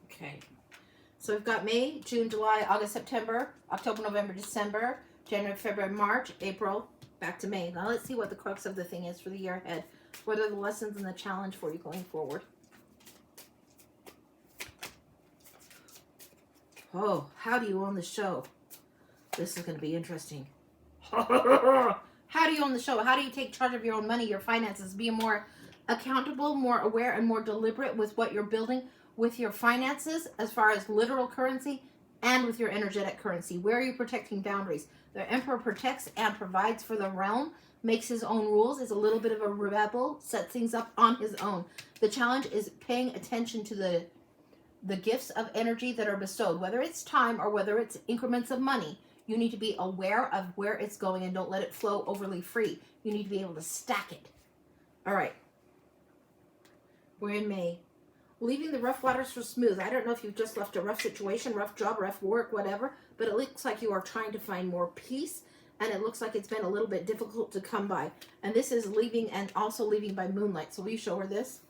Okay. So we've got May, June, July, August, September, October, November, December, January, February, March, April, back to May. Now let's see what the crux of the thing is for the year ahead. What are the lessons and the challenge for you going forward? Oh, how do you own the show? This is going to be interesting. How do you own the show? How do you take charge of your own money, your finances, be more accountable, more aware, and more deliberate with what you're building with your finances as far as literal currency and with your energetic currency? Where are you protecting boundaries? The Emperor protects and provides for the realm, makes his own rules, is a little bit of a rebel, sets things up on his own. The challenge is paying attention to the gifts of energy that are bestowed, whether it's time or whether it's increments of money. You need to be aware of where it's going and don't let it flow overly free. You need to be able to stack it. All right. We're in May. Leaving the rough waters for smooth. I don't know if you've just left a rough situation, rough job, rough work, whatever, but it looks like you are trying to find more peace, and it looks like it's been a little bit difficult to come by. And this is leaving, and also leaving by moonlight. So will you show her this?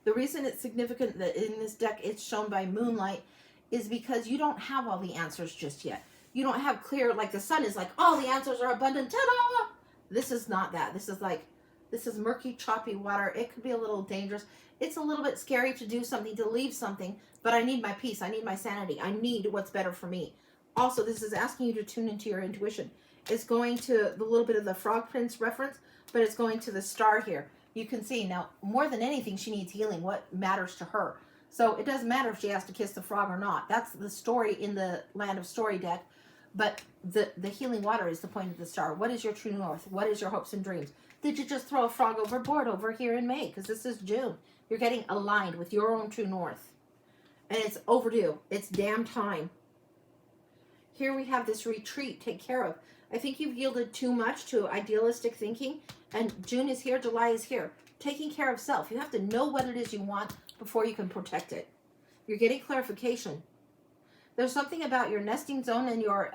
The reason it's significant that in this deck it's shown by moonlight is because you don't have all the answers just yet. You don't have clear, like the sun is like, all the answers are abundant, ta-da! This is not that. This is murky, choppy water. It could be a little dangerous. It's a little bit scary to do something, to leave something, but I need my peace. I need my sanity. I need what's better for me. Also, this is asking you to tune into your intuition. It's going to the little bit of the Frog Prince reference, but it's going to the star here. You can see now, more than anything, she needs healing. What matters to her? So it doesn't matter if she has to kiss the frog or not. That's the story in the Land of Story deck. But the healing water is the point of the star. What is your true north? What is your hopes and dreams? Did you just throw a frog overboard over here in May? Because this is June. You're getting aligned with your own true north. And it's overdue. It's damn time. Here we have this retreat. Take care of. I think you've yielded too much to idealistic thinking. And June is here. July is here. Taking care of self. You have to know what it is you want before you can protect it. You're getting clarification. There's something about your nesting zone and your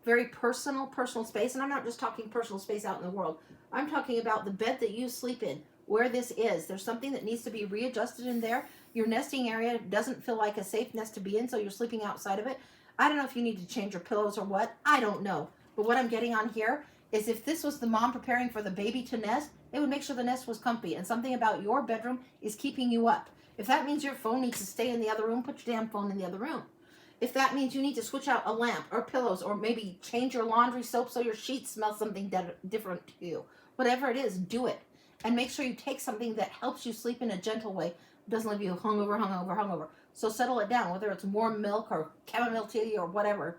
very personal space. And I'm not just talking personal space out in the world. I'm talking about the bed that you sleep in, where this is. There's something that needs to be readjusted in there. Your nesting area doesn't feel like a safe nest to be in, so you're sleeping outside of it. I don't know if you need to change your pillows or what. I don't know. But what I'm getting on here is if this was the mom preparing for the baby to nest, it would make sure the nest was comfy. And something about your bedroom is keeping you up. If that means your phone needs to stay in the other room, put your damn phone in the other room. If that means you need to switch out a lamp or pillows or maybe change your laundry soap so your sheets smell something different to you. Whatever it is, do it. And make sure you take something that helps you sleep in a gentle way. Doesn't leave you hungover. So settle it down, whether it's warm milk or chamomile tea or whatever.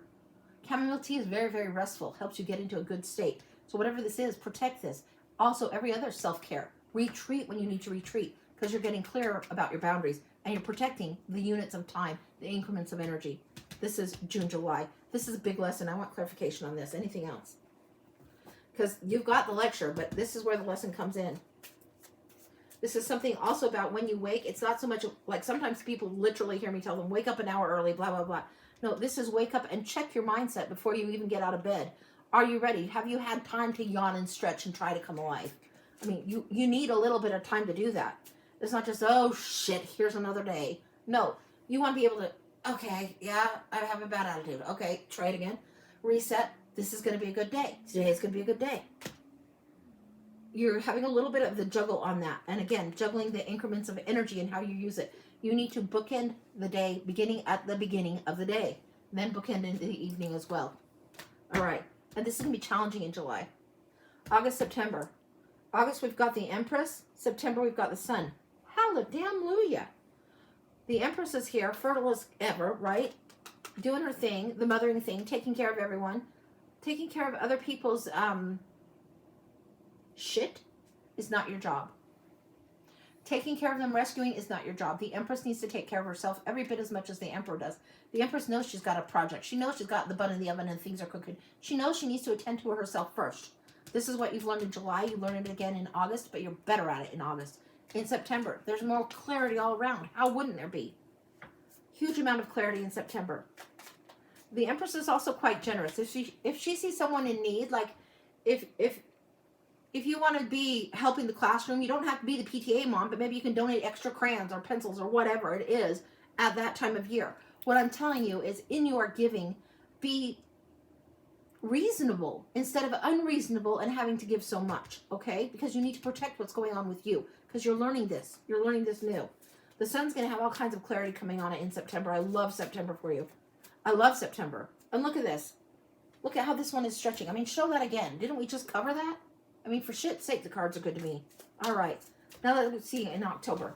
Chamomile tea is very, very restful. Helps you get into a good state. So whatever this is, protect this. Also, every other self-care. Retreat when you need to retreat because you're getting clearer about your boundaries and you're protecting the units of time, the increments of energy. This is June, July. This is a big lesson. I want clarification on this. Anything else? Because you've got the lecture, but this is where the lesson comes in. This is something also about when you wake. It's not so much like sometimes people literally hear me tell them, wake up an hour early, blah, blah, blah. No, this is wake up and check your mindset before you even get out of bed. Are you ready? Have you had time to yawn and stretch and try to come alive? I mean, you need a little bit of time to do that. It's not just, oh, shit, here's another day. No, you want to be able to, okay, yeah, I have a bad attitude. Okay, try it again. Reset. This is going to be a good day. Today is going to be a good day. You're having a little bit of the juggle on that. And again, juggling the increments of energy and how you use it. You need to bookend the day beginning at the beginning of the day. Then bookend into the evening as well. All right. And this is going to be challenging in July. August, September. August, we've got the Empress. September, we've got the Sun. Hallelujah. The Empress is here, fertile as ever, right? Doing her thing, the mothering thing, taking care of everyone. Taking care of other people's shit is not your job. Taking care of them, rescuing is not your job. The Empress needs to take care of herself every bit as much as the Emperor does. The Empress knows she's got a project. She knows she's got the bun in the oven and things are cooking. She knows she needs to attend to herself first. This is what you've learned in July. You learn it again in August, but you're better at it in August. In September, there's more clarity all around. How wouldn't there be? Huge amount of clarity in September. The Empress is also quite generous. If she sees someone in need, like if you want to be helping the classroom, you don't have to be the PTA mom, but maybe you can donate extra crayons or pencils or whatever it is at that time of year. What I'm telling you is in your giving, be reasonable instead of unreasonable and having to give so much, okay? Because you need to protect what's going on with you because you're learning this. You're learning this new. The Sun's going to have all kinds of clarity coming on it in September. I love September for you. I love September. And look at this. Look at how this one is stretching. I mean, show that again. Didn't we just cover that? I mean, for shit's sake, the cards are good to me. All right. Now let's see in October.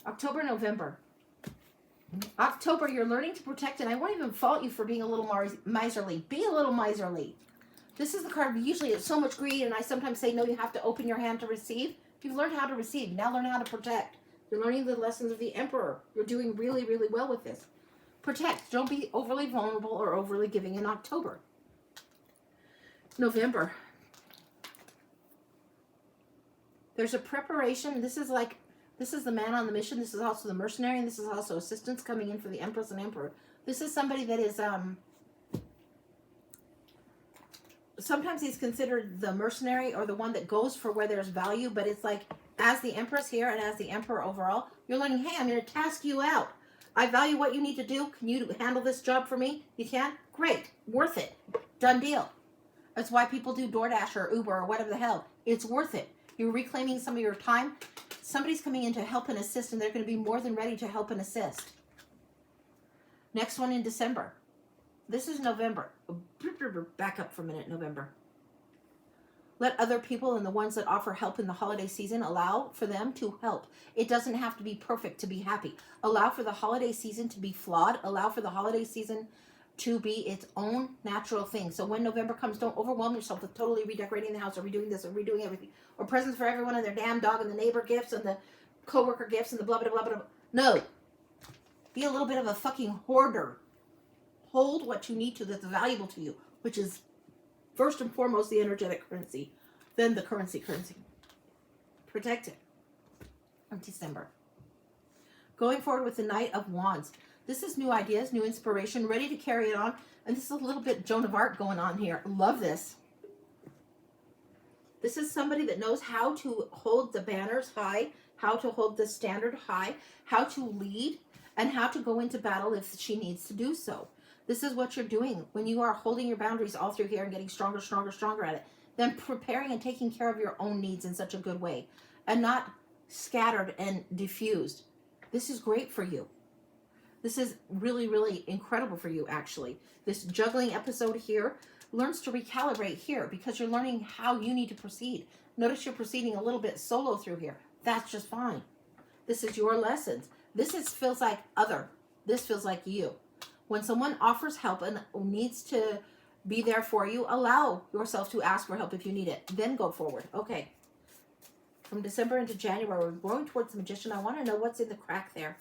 October, November. October, you're learning to protect, and I won't even fault you for being a little miserly. Be a little miserly. This is the card. Usually it's so much greed, and I sometimes say, no, you have to open your hand to receive. You've learned how to receive. Now learn how to protect. You're learning the lessons of the Emperor. You're doing really, really well with this. Protect. Don't be overly vulnerable or overly giving in October. November. There's a preparation. This is the man on the mission. This is also the mercenary, and this is also assistants coming in for the Empress and Emperor. This is somebody that is, sometimes he's considered the mercenary or the one that goes for where there's value, but it's like, as the Empress here and as the Emperor overall, you're learning, hey, I'm going to task you out. I value what you need to do. Can you handle this job for me? You can? Great. Worth it. Done deal. That's why people do DoorDash or Uber or whatever the hell. It's worth it. You're reclaiming some of your time. Somebody's coming in to help and assist, and they're going to be more than ready to help and assist. Next one in December. This is November. Back up for a minute, November. Let other people and the ones that offer help in the holiday season allow for them to help. It doesn't have to be perfect to be happy. Allow for the holiday season to be flawed. Allow for the holiday season to be its own natural thing. So when November comes, don't overwhelm yourself with totally redecorating the house or redoing this or redoing everything. Or presents for everyone and their damn dog and the neighbor gifts and the coworker gifts and the blah, blah, blah, blah. No. Be a little bit of a fucking hoarder. Hold what you need to that's valuable to you, which is first and foremost the energetic currency, then the currency. Protect it. December. Going forward with the Knight of Wands. This is new ideas, new inspiration, ready to carry it on. And this is a little bit Joan of Arc going on here. Love this. This is somebody that knows how to hold the banners high, how to hold the standard high, how to lead, and how to go into battle if she needs to do so. This is what you're doing when you are holding your boundaries all through here and getting stronger at it. Then preparing and taking care of your own needs in such a good way and not scattered and diffused. This is great for you. This is really, really incredible for you, actually. This juggling episode here learns to recalibrate here because you're learning how you need to proceed. Notice you're proceeding a little bit solo through here. That's just fine. This is your lessons. Feels like other. This feels like you. When someone offers help and needs to be there for you, allow yourself to ask for help if you need it. Then go forward. Okay. From December into January, we're going towards the Magician. I want to know what's in the crack there.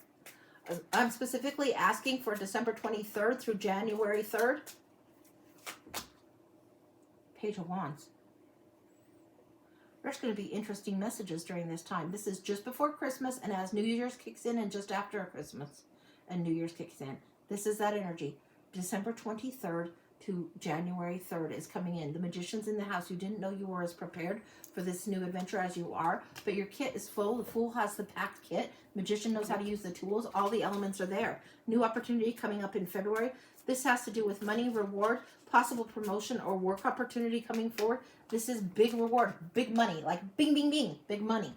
I'm specifically asking for December 23rd through January 3rd. Page of Wands. There's going to be interesting messages during this time. This is just before Christmas and as New Year's kicks in and just after Christmas and New Year's kicks in. This is that energy. December 23rd to January 3rd is coming in. The magician's in the house. You didn't know you were as prepared for this new adventure as you are, but your kit is full. The Fool has the packed kit. Magician knows how to use the tools. All the elements are there. New opportunity coming up in February. This has to do with money, reward, possible promotion, or work opportunity coming forward. This is big reward, big money, like bing, bing, bing, big money.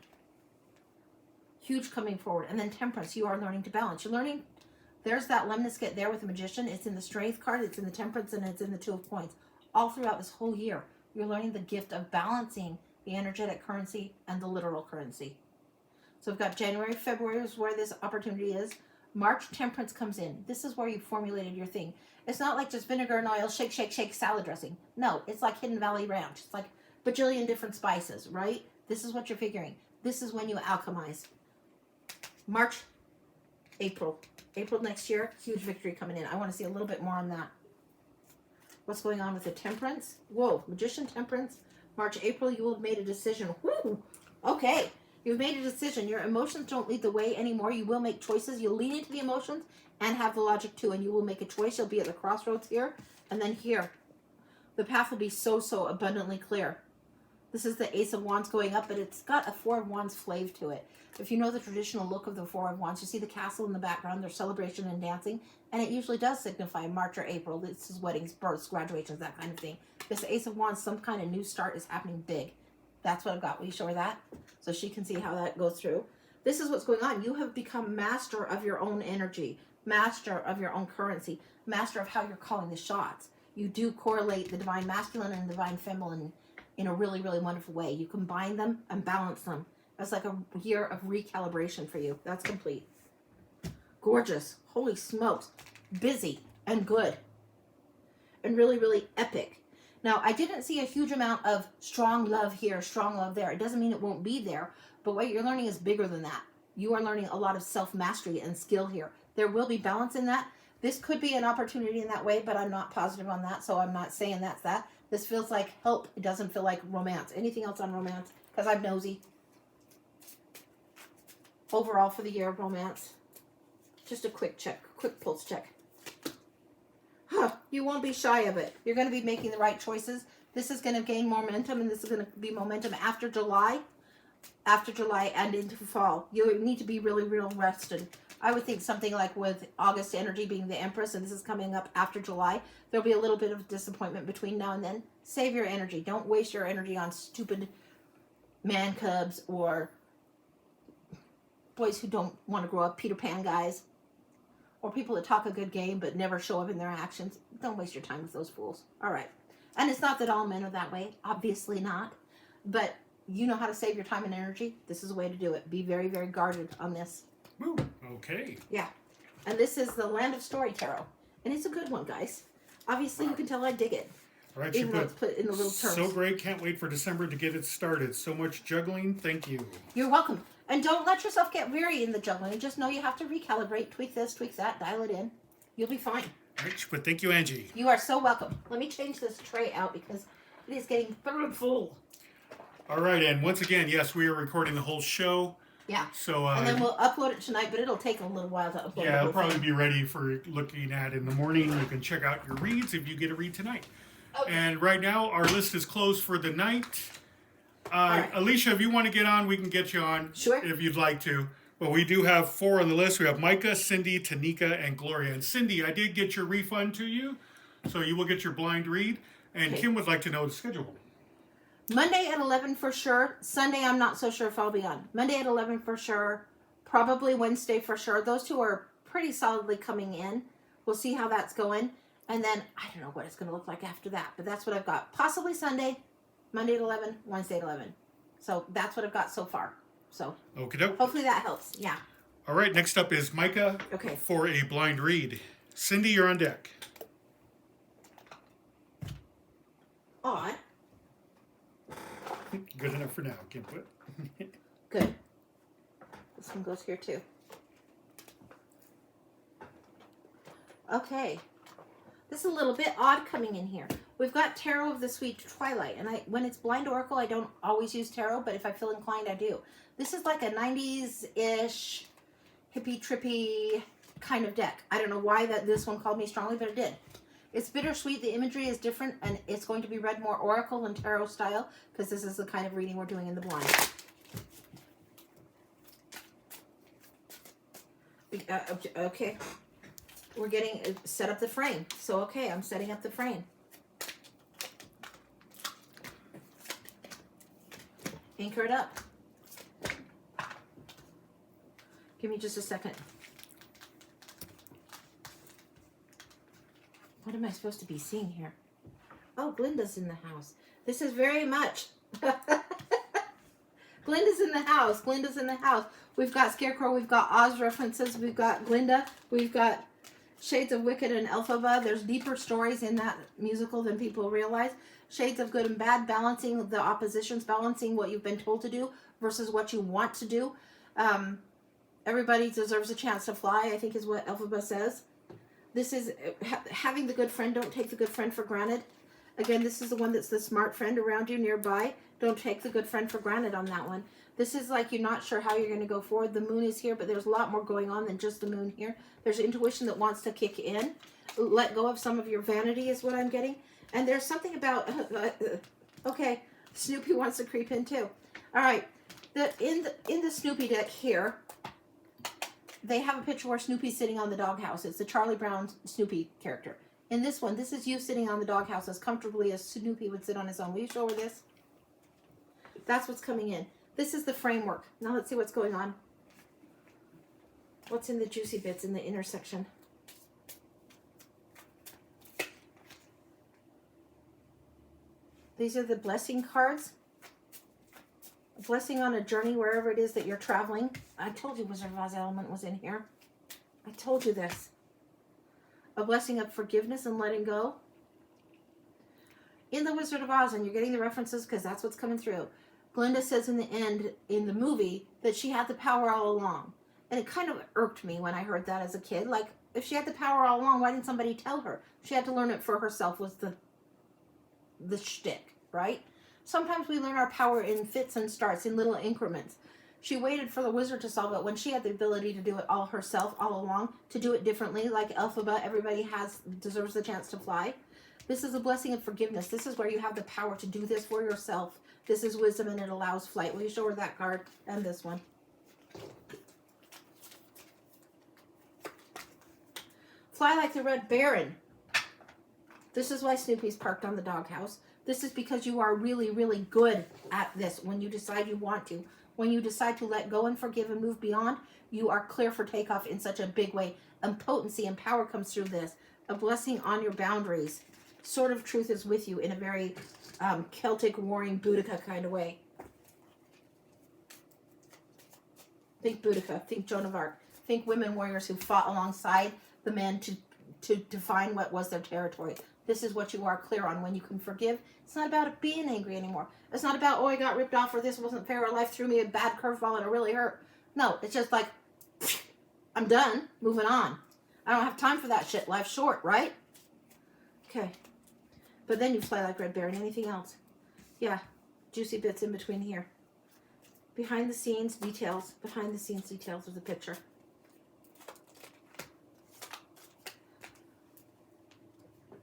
Huge coming forward. And then Temperance, you are learning to balance. You're learning. There's that lemniscate there with the Magician. It's in the Strength card, it's in the Temperance, and it's in the Two of Coins. All throughout this whole year, you're learning the gift of balancing the energetic currency and the literal currency. So we've got January, February is where this opportunity is. March, Temperance comes in. This is where you formulated your thing. It's not like just vinegar and oil, shake, shake, shake, salad dressing. No, it's like Hidden Valley Ranch. It's like bajillion different spices, right? This is what you're figuring. This is when you alchemize. March, April next year, huge victory coming in. I want to see a little bit more on that. What's going on with the Temperance? Whoa, Magician, Temperance. March, April, you will have made a decision. Woo! Okay, you've made a decision. Your emotions don't lead the way anymore. You will make choices. You'll lean into the emotions and have the logic too, and you will make a choice. You'll be at the crossroads here, and then here. The path will be so abundantly clear. This is the Ace of Wands going up, but it's got a Four of Wands flavor to it. If you know the traditional look of the Four of Wands, you see the castle in the background, there's celebration and dancing, and it usually does signify March or April. This is weddings, births, graduations, that kind of thing. This Ace of Wands, some kind of new start is happening big. That's what I've got. Will you show her that? So she can see how that goes through. This is what's going on. You have become master of your own energy, master of your own currency, master of how you're calling the shots. You do correlate the divine masculine and divine feminine in a really wonderful way. You combine them and balance them. That's like a year of recalibration for you. That's complete. Gorgeous. Holy smokes. Busy and good. And really epic. Now, I didn't see a huge amount of strong love here, strong love there. It doesn't mean it won't be there, but what you're learning is bigger than that. You are learning a lot of self-mastery and skill here. There will be balance in that. This could be an opportunity in that way, but I'm not positive on that, so I'm not saying that's that. This feels like help. It doesn't feel like romance. Anything else on romance? Because I'm nosy. Overall for the year of romance. Just a quick check, quick pulse check. You won't be shy of it. You're going to be making the right choices. This is going to gain momentum, and this is going to be momentum after July and into fall. You need to be really real rested. I would think something like with August energy being the Empress, and this is coming up after July, there'll be a little bit of disappointment between now and then. Save your energy. Don't waste your energy on stupid man cubs or boys who don't want to grow up, Peter Pan guys, or people that talk a good game but never show up in their actions. Don't waste your time with those fools. All right. And it's not that all men are that way. Obviously not. But you know how to save your time and energy. This is a way to do it. Be very guarded on this. Woo, okay. Yeah. And this is the Land of Story Tarot. And it's a good one, guys. Obviously, you can tell I dig it. All right, even though it's put in the little terms. So great. Can't wait for December to get it started. So much juggling. Thank you. You're welcome. And don't let yourself get weary in the juggling. Just know you have to recalibrate, tweak this, tweak that, dial it in. You'll be fine. All right, but thank you, Angie. You are so welcome. Let me change this tray out because it is getting full. All right, and once again, yes, we are recording the whole show. Yeah. So and then we'll upload it tonight, but it'll take a little while to upload. Yeah, it'll probably be ready for looking at in the morning. You can check out your reads if you get a read tonight. Okay. And right now, our list is closed for the night. Right. Alicia, if you want to get on, we can get you on. Sure. If you'd like to. But we do have 4 on the list. We have Micah, Cindy, Tanika, and Gloria. And Cindy, I did get your refund to you, so you will get your blind read. And Okay. Kim would like to know the schedule. Monday at 11 for sure. Sunday, I'm not so sure if I'll be on. Monday at 11 for sure. Probably Wednesday for sure. Those two are pretty solidly coming in. We'll see how that's going. And then, I don't know what it's going to look like after that. But that's what I've got. Possibly Sunday, Monday at 11, Wednesday at 11. So that's what I've got so far. So Okie doke. hopefully that helps. Yeah. All right, next up is Micah Okay. for a blind read. Cindy, you're on deck. Odd. Good enough for now, Kim put. Good. This one goes here too. Okay. This is a little bit odd coming in here. We've got Tarot of the Sweet Twilight, and when it's Blind Oracle, I don't always use Tarot, but if I feel inclined, I do. This is like a 90s-ish, hippie-trippy kind of deck. I don't know why this one called me strongly, but it did. It's bittersweet. The imagery is different, and it's going to be read more Oracle than Tarot style, because this is the kind of reading we're doing in the blind. Okay. We're getting set up the frame. So, okay, I'm setting up the frame. Anchor it up. Give me just a second. What am I supposed to be seeing here? Oh, Glinda's in the house. This is very much. Glinda's in the house. Glinda's in the house. We've got Scarecrow. We've got Oz references. We've got Glinda. We've got Shades of Wicked and Elphaba. There's deeper stories in that musical than people realize. Shades of Good and Bad, balancing the oppositions, balancing what you've been told to do versus what you want to do. Everybody deserves a chance to fly, I think is what Elphaba says. This is having the good friend. Don't take the good friend for granted. Again, this is the one that's the smart friend around you nearby. Don't take the good friend for granted on that one. This is like you're not sure how you're going to go forward. The moon is here, but there's a lot more going on than just the moon here. There's intuition that wants to kick in. Let go of some of your vanity is what I'm getting. And there's something about, okay, Snoopy wants to creep in too. All right, in the Snoopy deck here, they have a picture where Snoopy's sitting on the doghouse. It's the Charlie Brown Snoopy character. In this one, this is you sitting on the doghouse as comfortably as Snoopy would sit on his own. Will you show her this? That's what's coming in. This is the framework. Now let's see what's going on. What's in the juicy bits in the intersection? These are the blessing cards. A blessing on a journey wherever it is that you're traveling. I told you Wizard of Oz element was in here. I told you this. A blessing of forgiveness and letting go. In the Wizard of Oz, and you're getting the references because that's what's coming through. Glinda says in the end, in the movie, that she had the power all along. And it kind of irked me when I heard that as a kid. Like, if she had the power all along, why didn't somebody tell her? She had to learn it for herself was the shtick, right? Sometimes we learn our power in fits and starts, in little increments. She waited for the wizard to solve it when she had the ability to do it all herself, all along, to do it differently. Like Elphaba, everybody deserves the chance to fly. This is a blessing of forgiveness. This is where you have the power to do this for yourself. This is wisdom and it allows flight. Will you show her that card and this one? Fly like the Red Baron. This is why Snoopy's parked on the doghouse. This is because you are really, really good at this when you decide you want to. When you decide to let go and forgive and move beyond, you are clear for takeoff in such a big way. And potency and power comes through this. A blessing on your boundaries. Sword of Truth is with you in a very Celtic warring Boudica kind of way. Think Boudica. Think Joan of Arc. Think women warriors who fought alongside the men to define what was their territory. This is what you are clear on when you can forgive. It's not about being angry anymore. It's not about, oh, I got ripped off or this wasn't fair or life threw me a bad curveball and it really hurt. No, it's just like, I'm done. Moving on. I don't have time for that shit. Life's short, right? Okay. But then you fly like Red Baron. Anything else? Yeah. Juicy bits in between here. Behind the scenes details. Behind the scenes details of the picture.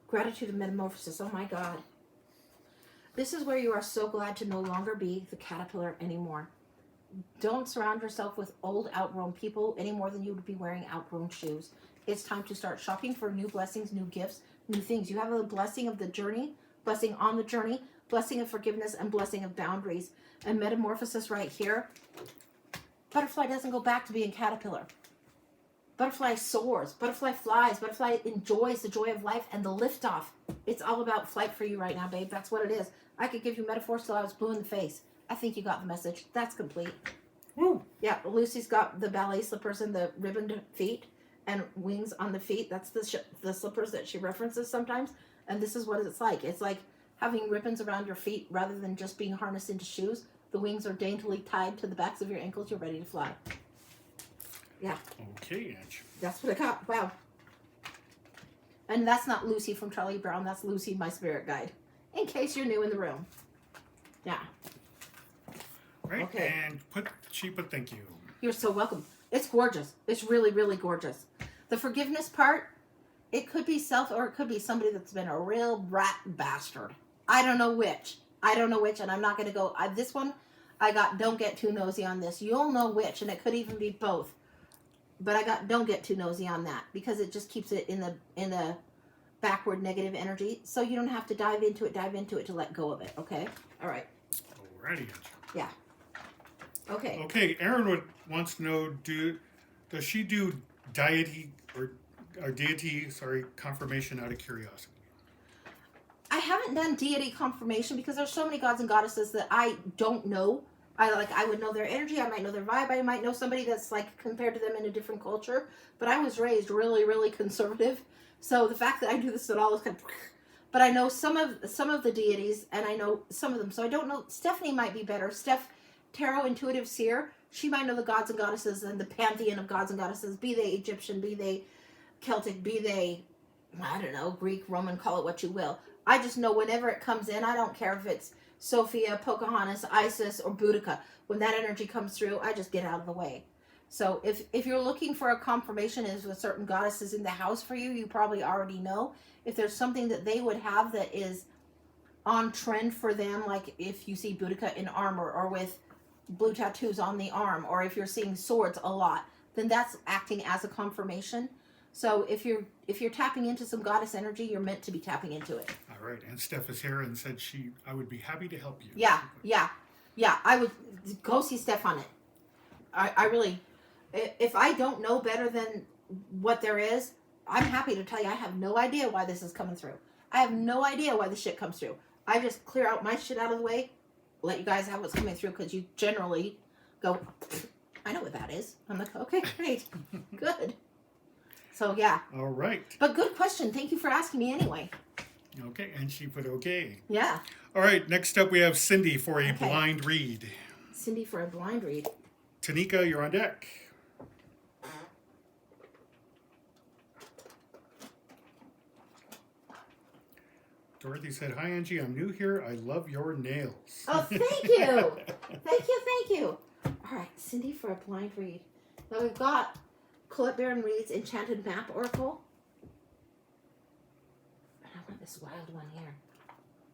Gratitude and metamorphosis. Oh my God. This is where you are so glad to no longer be the caterpillar anymore. Don't surround yourself with old, outgrown people any more than you would be wearing outgrown shoes. It's time to start shopping for new blessings, new gifts, new things. You have a blessing of the journey, blessing on the journey, blessing of forgiveness, and blessing of boundaries. And metamorphosis right here. Butterfly doesn't go back to being caterpillar. Butterfly soars. Butterfly flies. Butterfly enjoys the joy of life and the liftoff. It's all about flight for you right now, babe. That's what it is. I could give you metaphors till I was blue in the face. I think you got the message. That's complete. Woo. Yeah, Lucy's got the ballet slippers and the ribboned feet and wings on the feet. That's the slippers that she references sometimes. And this is what it's like. It's like having ribbons around your feet rather than just being harnessed into shoes. The wings are daintily tied to the backs of your ankles. You're ready to fly. Yeah. Okay, Ange. That's what I got. Wow. And that's not Lucy from Charlie Brown. That's Lucy, my spirit guide. In case you're new in the room. Yeah. Right. Okay. And she put thank you. You're so welcome. It's gorgeous. It's really, really gorgeous. The forgiveness part, it could be self or it could be somebody that's been a real rat bastard. I don't know which. And I'm not going to go. This one, I got don't get too nosy on this. You'll know which, and it could even be both. But I got don't get too nosy on that because it just keeps it in the backward negative energy. So you don't have to dive into it to let go of it. Okay? All right. Alrighty. Yeah. Okay. Okay, Aaron wants to know, does she do deity confirmation out of curiosity? I haven't done deity confirmation because there's so many gods and goddesses that I don't know. I would know their energy, I might know their vibe, I might know somebody that's like compared to them in a different culture. But I was raised really, really conservative. So the fact that I do this at all is kind of, but I know some of the deities and I know some of them. So I don't know. Stephanie might be better. Tarot Intuitive Seer, she might know the gods and goddesses and the pantheon of gods and goddesses, be they Egyptian, be they Celtic, be they, I don't know, Greek, Roman, call it what you will. I just know whenever it comes in, I don't care if it's Sophia, Pocahontas, Isis, or Boudica. When that energy comes through, I just get out of the way. So if you're looking for a confirmation as with certain goddesses in the house for you, you probably already know. If there's something that they would have that is on trend for them, like if you see Boudica in armor or with blue tattoos on the arm, or if you're seeing swords a lot, then that's acting as a confirmation. So if you're tapping into some goddess energy, you're meant to be tapping into it. All right, and Steph is here and said I would be happy to help you. Yeah. I would go see Steph on it. I really, if I don't know better than what there is, I'm happy to tell you I have no idea why this is coming through. I have no idea why the shit comes through. I just clear out my shit out of the way, let you guys have what's coming through, because you generally go, I know what that is. I'm like, okay, great, good. So yeah. All right. But good question. Thank you for asking me anyway. Okay, and she put okay. Yeah. All right, next up we have Cindy for a blind read. Cindy for a blind read. Tanika, you're on deck. Dorothy said, hi, Angie. I'm new here. I love your nails. Oh, thank you. Thank you. All right, Cindy for a blind read. Now we've got Colette Baron Reed's Enchanted Map Oracle. And I want this wild one here.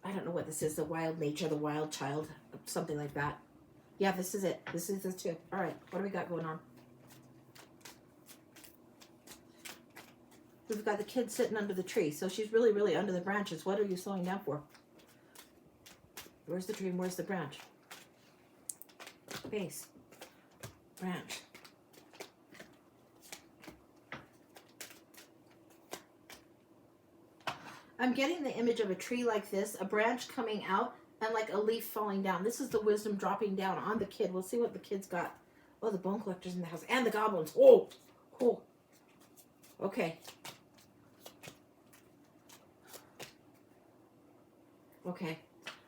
I don't know what this is. The wild nature, the wild child, something like that. Yeah, this is it. This is this too. All right, what do we got going on? We've got the kid sitting under the tree. So she's really, really under the branches. What are you slowing down for? Where's the tree and where's the branch? Base. Branch. I'm getting the image of a tree like this, a branch coming out, and like a leaf falling down. This is the wisdom dropping down on the kid. We'll see what the kid's got. Oh, the bone collector's in the house. And the goblins. Oh. Okay. Okay.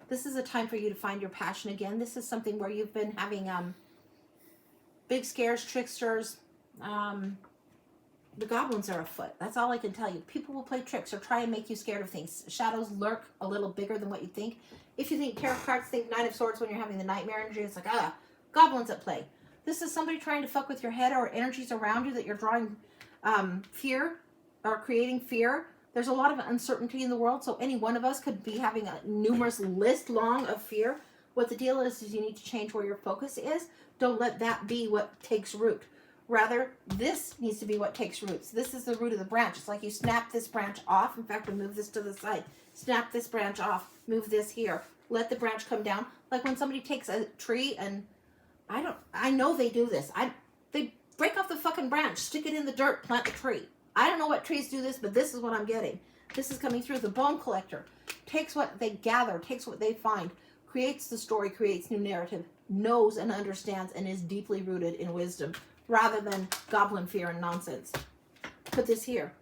This is a time for you to find your passion again. This is something where you've been having big scares, tricksters. The goblins are afoot. That's all I can tell you. People will play tricks or try and make you scared of things. Shadows lurk a little bigger than what you think. If you think tarot cards, think Nine of Swords when you're having the nightmare energy. It's like, goblins at play. This is somebody trying to fuck with your head or energies around you that you're drawing fear or creating fear. There's a lot of uncertainty in the world, so any one of us could be having a numerous list long of fear. What the deal is you need to change where your focus is. Don't let that be what takes root. Rather, this needs to be what takes roots. This is the root of the branch. It's like you snap this branch off. In fact, we move this to the side. Snap this branch off. Move this here. Let the branch come down. Like when somebody takes a tree and I know they do this. They break off the fucking branch, stick it in the dirt, plant the tree. I don't know what trees do this, but this is what I'm getting. This is coming through. The bone collector takes what they gather, takes what they find, creates the story, creates new narrative, knows and understands, and is deeply rooted in wisdom, rather than goblin fear and nonsense. Put this here.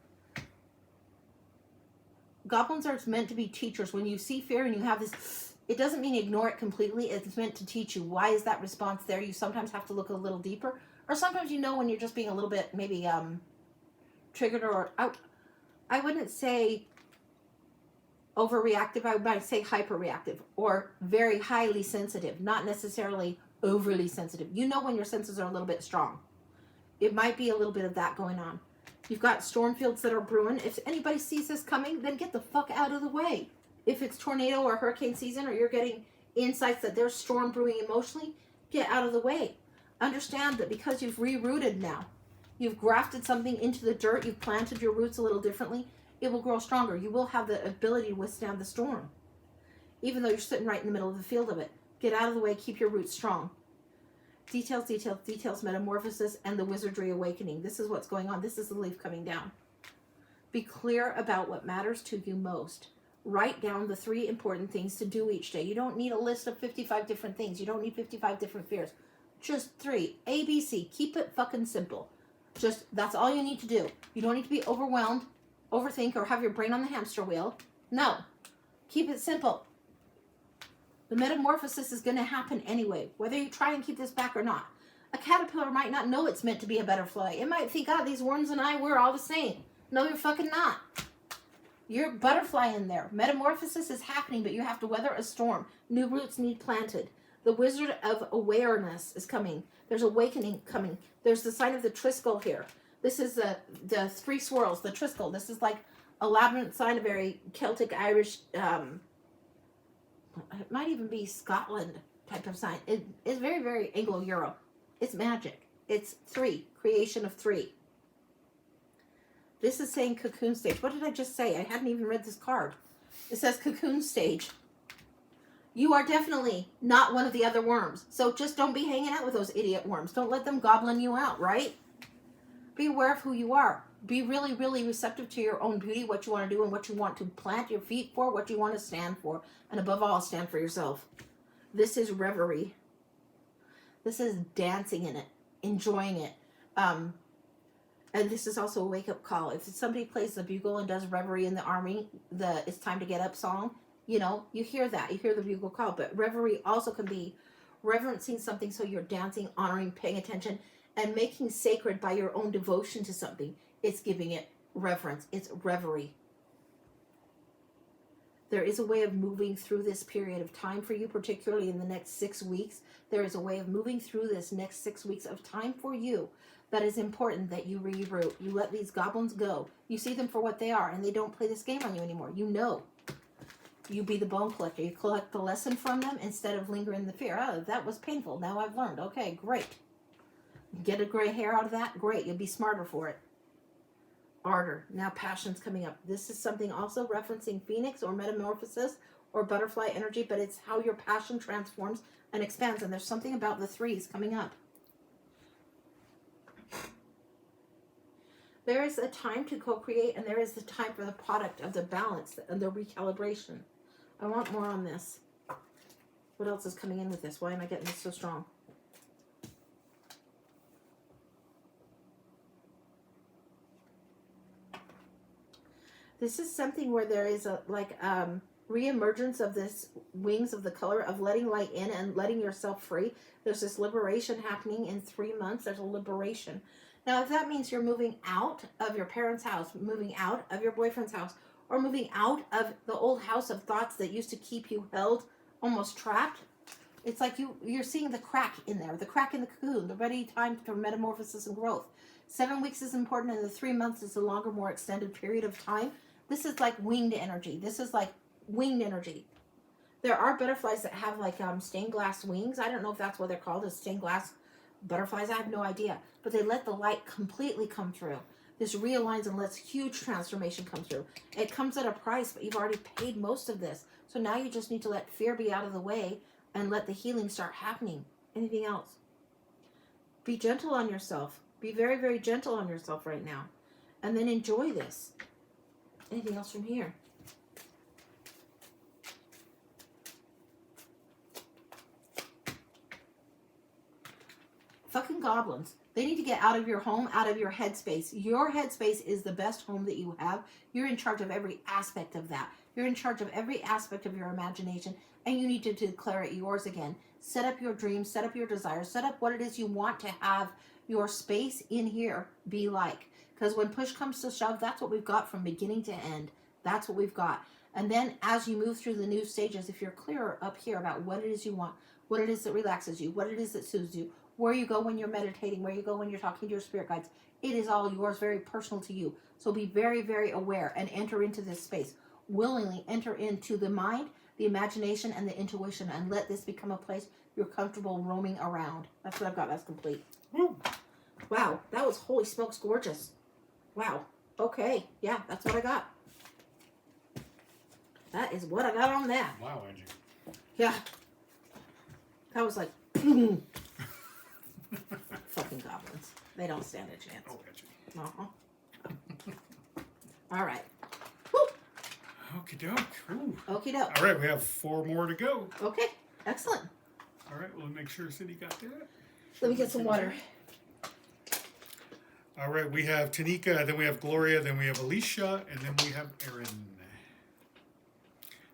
Goblins are meant to be teachers. When you see fear and you have this, it doesn't mean ignore it completely. It's meant to teach you. Why is that response there? You sometimes have to look a little deeper. Or sometimes you know when you're just being a little bit maybe triggered or out. I wouldn't say overreactive, I might say hyperreactive or very highly sensitive, not necessarily overly sensitive. You know when your senses are a little bit strong. It might be a little bit of that going on. You've got storm fields that are brewing. If anybody sees this coming, then get the fuck out of the way. If it's tornado or hurricane season, or you're getting insights that there's storm brewing emotionally, get out of the way. Understand that because you've rerouted now, you've grafted something into the dirt, you've planted your roots a little differently, it will grow stronger. You will have the ability to withstand the storm. Even though you're sitting right in the middle of the field of it. Get out of the way, keep your roots strong. Details, details, details, metamorphosis, and the wizardry awakening. This is what's going on. This is the leaf coming down. Be clear about what matters to you most. Write down the 3 important things to do each day. You don't need a list of 55 different things. You don't need 55 different fears. Just 3. ABC. Keep it fucking simple. Just, that's all you need to do. You don't need to be overwhelmed, overthink, or have your brain on the hamster wheel. No. Keep it simple. The metamorphosis is going to happen anyway, whether you try and keep this back or not. A caterpillar might not know it's meant to be a butterfly. It might think, God, these worms and I, we're all the same. No, you're fucking not. You're a butterfly in there. Metamorphosis is happening, but you have to weather a storm. New roots need planted. The wizard of awareness is coming. There's awakening coming. There's the sign of the Triskel here. This is the 3 swirls, the Triskel. This is like a labyrinth sign, a very Celtic, Irish, it might even be Scotland type of sign. It is very, very Anglo-Euro. It's magic. It's 3, creation of 3. This is saying cocoon stage. What did I just say? I hadn't even read this card. It says cocoon stage. You are definitely not one of the other worms. So just don't be hanging out with those idiot worms. Don't let them gobbling you out, right? Be aware of who you are. Be really, really receptive to your own beauty, what you want to do and what you want to plant your feet for, what you want to stand for. And above all, stand for yourself. This is reverie. This is dancing in it, enjoying it. And this is also a wake-up call. If somebody plays the bugle and does reverie in the army, the "It's Time to Get Up" song, you know, you hear that. You hear the bugle call. But reverie also can be reverencing something, so you're dancing, honoring, paying attention, and making sacred by your own devotion to something. It's giving it reverence. It's reverie. There is a way of moving through this period of time for you, particularly in the next 6 weeks. There is a way of moving through this next 6 weeks of time for you that is important that you reroute. You let these goblins go. You see them for what they are, and they don't play this game on you anymore. You know. You be the bone collector. You collect the lesson from them instead of lingering in the fear. Oh, that was painful. Now I've learned. Okay, great. Get a gray hair out of that? Great. You'll be smarter for it. Ardor. Now passion's coming up. This is something also referencing Phoenix or metamorphosis or butterfly energy, but it's how your passion transforms and expands. And there's something about the 3s coming up. There is a time to co-create, and there is the time for the product of the balance and the recalibration. I want more on this. What else is coming in with this? Why am I getting this so strong? This is something where there is a re-emergence of this wings of the color of letting light in and letting yourself free. There's this liberation happening in 3 months. There's a liberation. Now, if that means you're moving out of your parents' house, moving out of your boyfriend's house, or moving out of the old house of thoughts that used to keep you held, almost trapped, it's like you're seeing the crack in there, the crack in the cocoon, the ready time for metamorphosis and growth. 7 weeks is important, and the 3 months is a longer, more extended period of time. This is like winged energy. This is like winged energy. There are butterflies that have like stained glass wings. I don't know if that's what they're called, as stained glass butterflies. I have no idea. But they let the light completely come through. This realigns and lets huge transformation come through. It comes at a price, but you've already paid most of this. So now you just need to let fear be out of the way and let the healing start happening. Anything else? Be gentle on yourself. Be very, very gentle on yourself right now. And then enjoy this. Anything else from here? Fucking goblins. They need to get out of your home, out of your headspace. Your headspace is the best home that you have. You're in charge of every aspect of that. You're in charge of every aspect of your imagination, and you need to declare it yours again. Set up your dreams, set up your desires, set up what it is you want to have your space in here be like. Because when push comes to shove, that's what we've got from beginning to end. That's what we've got. And then as you move through the new stages, if you're clearer up here about what it is you want, what it is that relaxes you, what it is that soothes you, where you go when you're meditating, where you go when you're talking to your spirit guides, it is all yours, very personal to you. So be very, very aware and enter into this space. Willingly enter into the mind, the imagination, and the intuition, and let this become a place you're comfortable roaming around. That's what I've got. That's complete. Woo. Wow, that was, holy smokes, gorgeous. Wow. Okay. Yeah, that's what I got. That is what I got on that. Wow, Angie. Yeah. That was like, fucking goblins. They don't stand a chance. Oh, Angie. Uh-huh. All right. Woo. Okie doke. Ooh. Okie doke. All right, we have 4 more to go. Okay. Excellent. All right, we'll make sure Cindy got that. Let me get some water. All right, we have Tanika, then we have Gloria, then we have Alicia, and then we have Erin.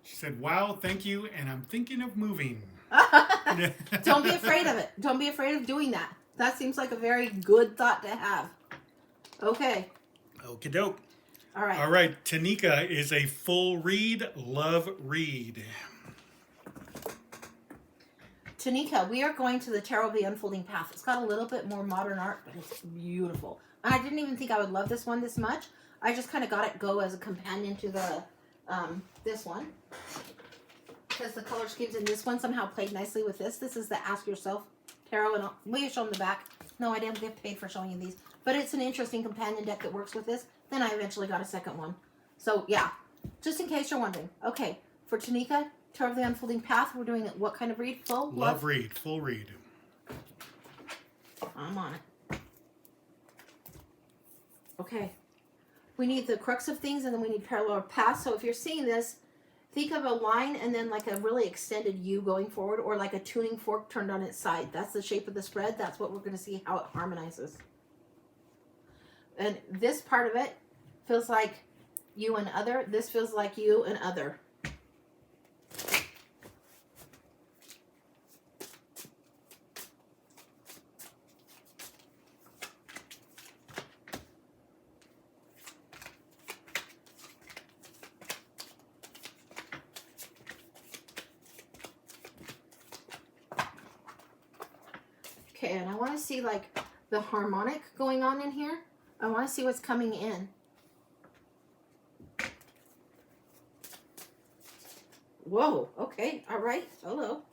She said, wow, thank you, and I'm thinking of moving. Don't be afraid of it. Don't be afraid of doing that. That seems like a very good thought to have. Okay. Okie doke. All right. All right, Tanika is a full read, love read. Tanika, we are going to the Tarot of the Unfolding Path. It's got a little bit more modern art, but it's beautiful. And I didn't even think I would love this one this much. I just kind of got it go as a companion to the this one. Because the color schemes in this one somehow played nicely with this. This is the Ask Yourself Tarot. And will you show them the back? No, I didn't get paid for showing you these. But it's an interesting companion deck that works with this. Then I eventually got a second one. So, yeah. Just in case you're wondering. Okay, for Tanika, Tarot of the Unfolding Path, we're doing what kind of read? Full? Love read, full read. I'm on it. Okay. We need the crux of things, and then we need parallel paths. So if you're seeing this, think of a line and then like a really extended U going forward, or like a tuning fork turned on its side. That's the shape of the spread. That's what we're going to see how it harmonizes. And this part of it feels like you and other. This feels like you and other. Okay, and I want to see like the harmonic going on in here. I want to see what's coming in. Whoa, okay, all right, hello.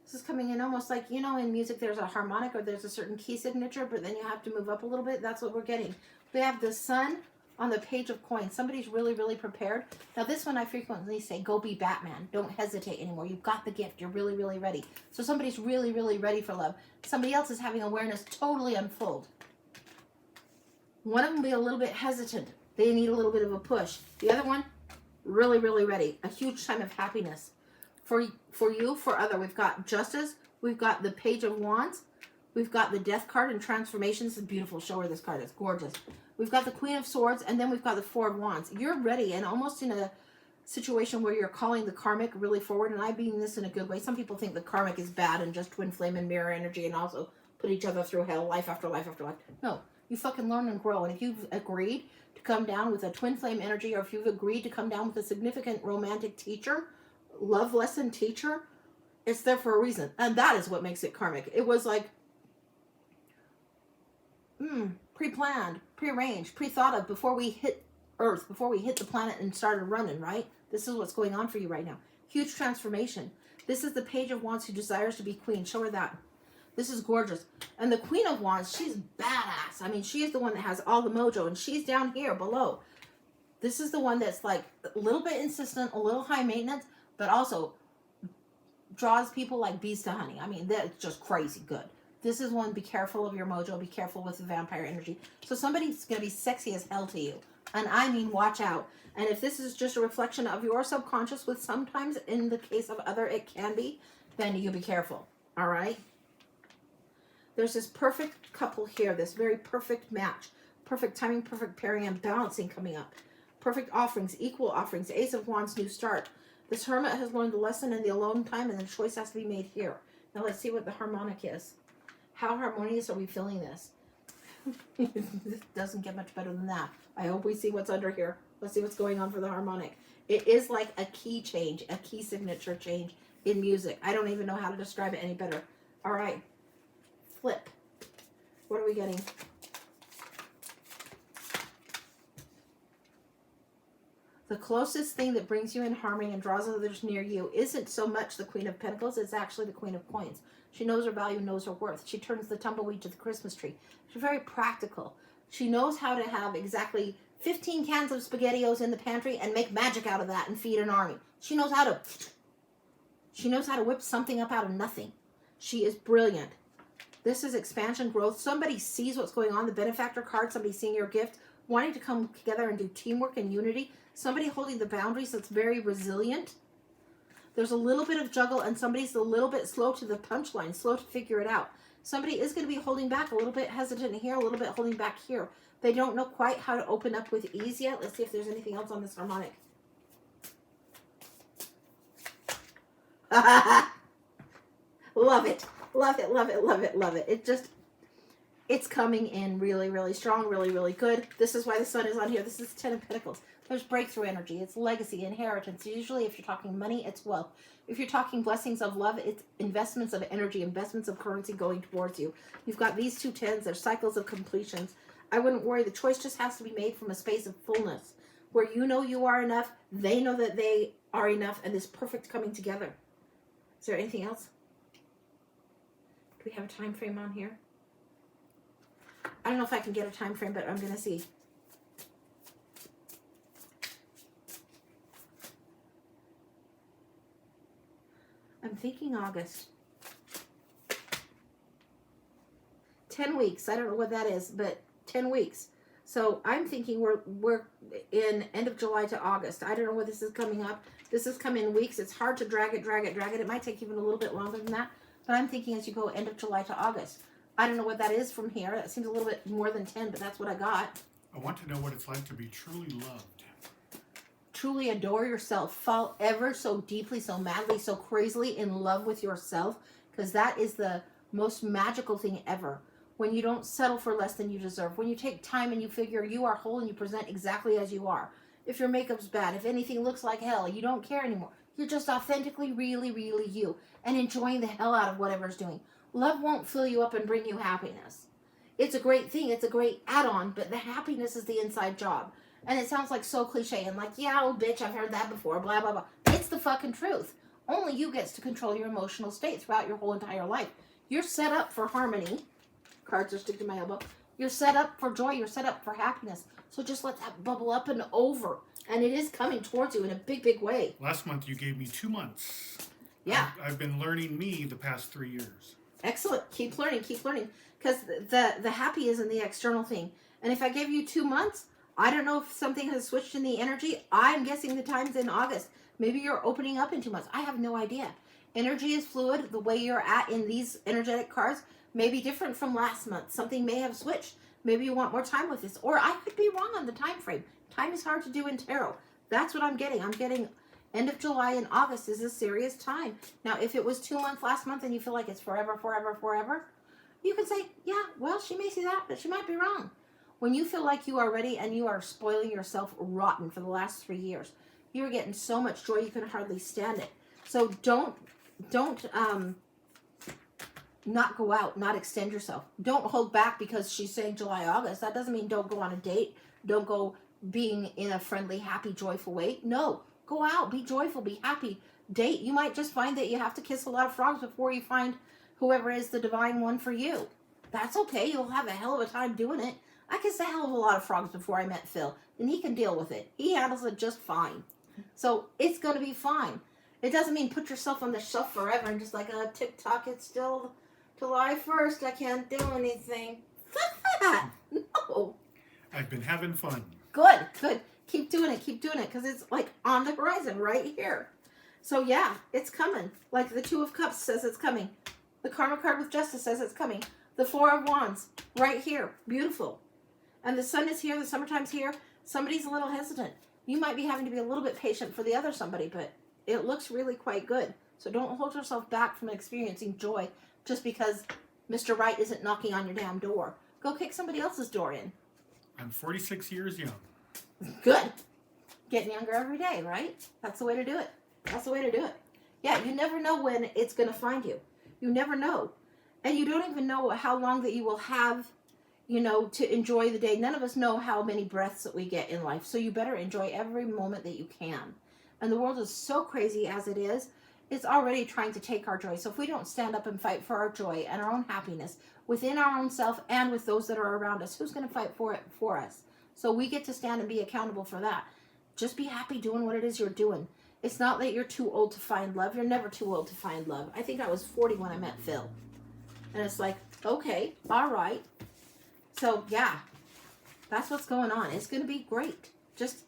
This is coming in almost like, you know, in music there's a harmonic or there's a certain key signature, but then you have to move up a little bit. That's what we're getting. We have the sun on the Page of Coins. Somebody's really, really prepared. Now this one I frequently say, go be Batman. Don't hesitate anymore. You've got the gift. You're really, really ready. So somebody's really, really ready for love. Somebody else is having awareness totally unfold. One of them will be a little bit hesitant. They need a little bit of a push. The other one, really, really ready. A huge time of happiness. For you, for other, we've got Justice. We've got the Page of Wands. We've got the Death card and Transformation. This is beautiful. Show her this card. It's gorgeous. We've got the Queen of Swords, and then we've got the Four of Wands. You're ready and almost in a situation where you're calling the karmic really forward, and I mean this in a good way. Some people think the karmic is bad and just twin flame and mirror energy and also put each other through hell, life after life after life. No, you fucking learn and grow, and if you've agreed to come down with a twin flame energy, or if you've agreed to come down with a significant romantic teacher, love lesson teacher, it's there for a reason, and that is what makes it karmic. It was like, pre-planned, pre-arranged, pre-thought of before we hit Earth, before we hit the planet and started running, right? This is what's going on for you right now. Huge transformation. This is the Page of Wands who desires to be queen. Show her that. This is gorgeous. And the Queen of Wands, she's badass. I mean, she is the one that has all the mojo, and she's down here below. This is the one that's like a little bit insistent, a little high maintenance, but also draws people like bees to honey. I mean, that's just crazy good. This is one, be careful of your mojo, be careful with the vampire energy. So somebody's going to be sexy as hell to you. And I mean, watch out. And if this is just a reflection of your subconscious, with sometimes, in the case of other, it can be, then you be careful. All right? There's this perfect couple here, this very perfect match. Perfect timing, perfect pairing, and balancing coming up. Perfect offerings, equal offerings, Ace of Wands, new start. This hermit has learned the lesson in the alone time, and the choice has to be made here. Now let's see what the harmonic is. How harmonious are we feeling this? This doesn't get much better than that. I hope we see what's under here. Let's see what's going on for the harmonic. It is like a key change, a key signature change in music. I don't even know how to describe it any better. All right. Flip. What are we getting? The closest thing that brings you in harmony and draws others near you isn't so much the Queen of Pentacles, it's actually the Queen of Coins. She knows her value, knows her worth. She turns the tumbleweed to the Christmas tree. She's very practical. She knows how to have exactly 15 cans of SpaghettiOs in the pantry and make magic out of that and feed an army. She knows how to whip something up out of nothing. She is brilliant. This is expansion, growth. Somebody sees what's going on, the benefactor card, somebody seeing your gift, wanting to come together and do teamwork and unity. Somebody holding the boundaries that's very resilient. There's a little bit of juggle, and somebody's a little bit slow to the punchline, slow to figure it out. Somebody is going to be holding back, a little bit hesitant here, a little bit holding back here. They don't know quite how to open up with ease yet. Let's see if there's anything else on this harmonic. Love it. Love it, love it, love it, love it. It's coming in really, really strong, really, really good. This is why the sun is on here. This is 10 of Pentacles. There's breakthrough energy. It's legacy, inheritance. Usually if you're talking money, it's wealth. If you're talking blessings of love, it's investments of energy, investments of currency going towards you. You've got these two tens. They're cycles of completions. I wouldn't worry. The choice just has to be made from a space of fullness where you know you are enough, they know that they are enough, and this perfect coming together. Is there anything else? Do we have a time frame on here? I don't know if I can get a time frame, but I'm going to see. I'm thinking August. 10 weeks. I don't know what that is, but 10 weeks. So I'm thinking we're in end of July to August. I don't know where this is coming up. This is coming in weeks. It's hard to drag it. It might take even a little bit longer than that. But I'm thinking as you go end of July to August. I don't know what that is from here. That seems a little bit more than 10, but that's what I got. I want to know what it's like to be truly loved. Truly adore yourself. Fall ever so deeply, so madly, so crazily in love with yourself, because that is the most magical thing ever. When you don't settle for less than you deserve. When you take time and you figure you are whole and you present exactly as you are. If your makeup's bad, if anything looks like hell, you don't care anymore. You're just authentically, really, really you. And enjoying the hell out of whatever's doing. Love won't fill you up and bring you happiness. It's a great thing. It's a great add-on, but the happiness is the inside job. And it sounds like so cliche and like, yeah, oh bitch, I've heard that before, blah, blah, blah. It's the fucking truth. Only you gets to control your emotional state throughout your whole entire life. You're set up for harmony. Cards are sticking to my elbow. You're set up for joy. You're set up for happiness. So just let that bubble up and over. And it is coming towards you in a big, big way. Last month you gave me 2 months. Yeah. I've been learning me the past 3 years. Excellent. Keep learning. Keep learning. Because the happy is in the external thing. And if I gave you 2 months, I don't know if something has switched in the energy. I'm guessing the time's in August. Maybe you're opening up in 2 months. I have no idea. Energy is fluid. The way you're at in these energetic cards may be different from last month. Something may have switched. Maybe you want more time with this. Or I could be wrong on the time frame. Time is hard to do in tarot. That's what I'm getting. I'm getting end of July and August is a serious time. Now, if it was 2 months last month and you feel like it's forever, forever, forever, you can say, yeah, well, she may see that, but she might be wrong. When you feel like you are ready and you are spoiling yourself rotten for the last 3 years, you're getting so much joy you can hardly stand it. So don't not go out, not extend yourself. Don't hold back because she's saying July, August. That doesn't mean don't go on a date. Don't go being in a friendly, happy, joyful way. No, go out, be joyful, be happy. Date. You might just find that you have to kiss a lot of frogs before you find whoever is the divine one for you. That's okay. You'll have a hell of a time doing it. I kissed a hell of a lot of frogs before I met Phil, and he can deal with it. He handles it just fine. So it's going to be fine. It doesn't mean put yourself on the shelf forever and just like, TikTok, it's still July 1st. I can't do anything. No. I've been having fun. Good, good. Keep doing it, because it's like on the horizon right here. So yeah, it's coming. Like the Two of Cups says it's coming. The Karma card with Justice says it's coming. The Four of Wands, right here. Beautiful. And the sun is here, the summertime's here. Somebody's a little hesitant. You might be having to be a little bit patient for the other somebody, but it looks really quite good. So don't hold yourself back from experiencing joy just because Mr. Right isn't knocking on your damn door. Go kick somebody else's door in. I'm 46 years young. Good. Getting younger every day, right? That's the way to do it. That's the way to do it. Yeah, you never know when it's going to find you. You never know. And you don't even know how long that you will have, to enjoy the day. None of us know how many breaths that we get in life. So you better enjoy every moment that you can. And the world is so crazy as it is. It's already trying to take our joy. So if we don't stand up and fight for our joy and our own happiness within our own self and with those that are around us, who's going to fight for it for us? So we get to stand and be accountable for that. Just be happy doing what it is you're doing. It's not that you're too old to find love. You're never too old to find love. I think I was 40 when I met Phil. And it's like, okay, all right. So, yeah, that's what's going on. It's going to be great. Just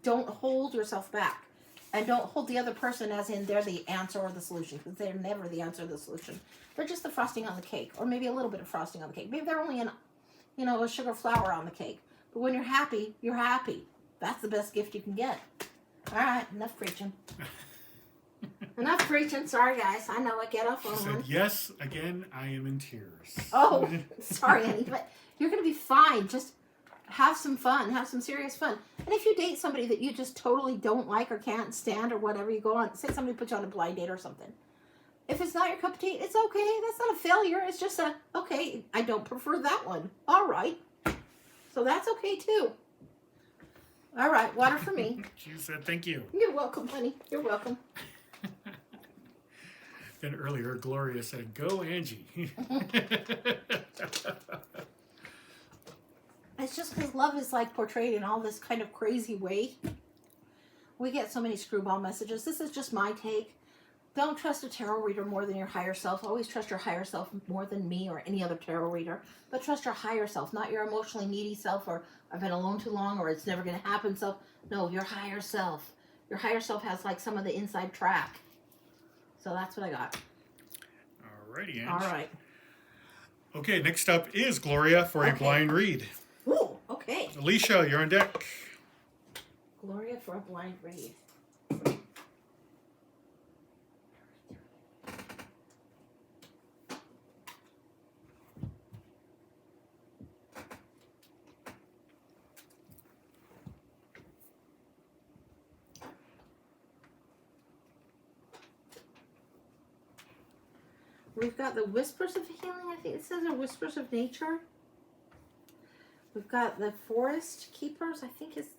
don't hold yourself back. And don't hold the other person as in they're the answer or the solution. Because they're never the answer or the solution. They're just the frosting on the cake. Or maybe a little bit of frosting on the cake. Maybe they're only a sugar flour on the cake. But when you're happy, you're happy. That's the best gift you can get. All right, enough preaching. Enough preaching. Sorry, guys. I know I get off on She one. said, yes, again, I am in tears. Oh, sorry, Annie, but you're going to be fine. Just have some fun. Have some serious fun. And if you date somebody that you just totally don't like or can't stand or whatever, you go on, say somebody put you on a blind date or something. If it's not your cup of tea, it's okay. That's not a failure. It's just okay, I don't prefer that one. All right. So that's okay, too. All right, water for me. She said, thank you. You're welcome, honey. You're welcome. And earlier, Gloria said, go, Angie. It's just because love is like portrayed in all this kind of crazy way. We get so many screwball messages. This is just my take. Don't trust a tarot reader more than your higher self. Always trust your higher self more than me or any other tarot reader. But trust your higher self, not your emotionally needy self or I've been alone too long or it's never going to happen self. No, your higher self. Your higher self has like some of the inside track. So that's what I got. Alrighty, Ange. All right. Okay, next up is Gloria for a Okay. blind read. Ooh, okay. Alicia, you're on deck. Gloria for a blind read. We've got the Whispers of Healing, I think it says, or Whispers of Nature. We've got the Forest Keepers, I think it's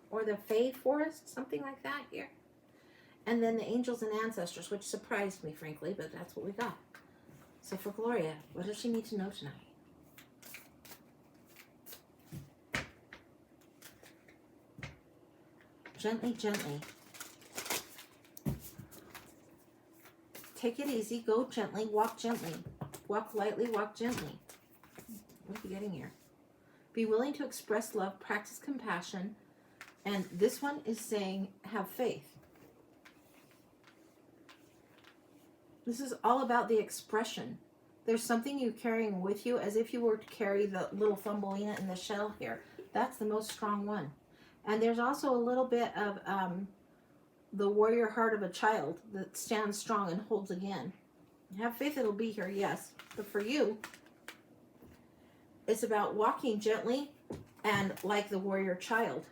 or the Fae Forest, something like that here. And then the Angels and Ancestors, which surprised me, frankly, but that's what we got. So for Gloria, what does she need to know tonight? Gently, gently. Take it easy, go gently, walk gently. Walk lightly, walk gently. What are we getting here? Be willing to express love, practice compassion. And this one is saying, have faith. This is all about the expression. There's something you're carrying with you as if you were to carry the little Thumbelina in the shell here. That's the most strong one. And there's also a little bit of the warrior heart of a child that stands strong and holds again. Have faith it'll be here, yes. But for you, it's about walking gently and like the warrior child.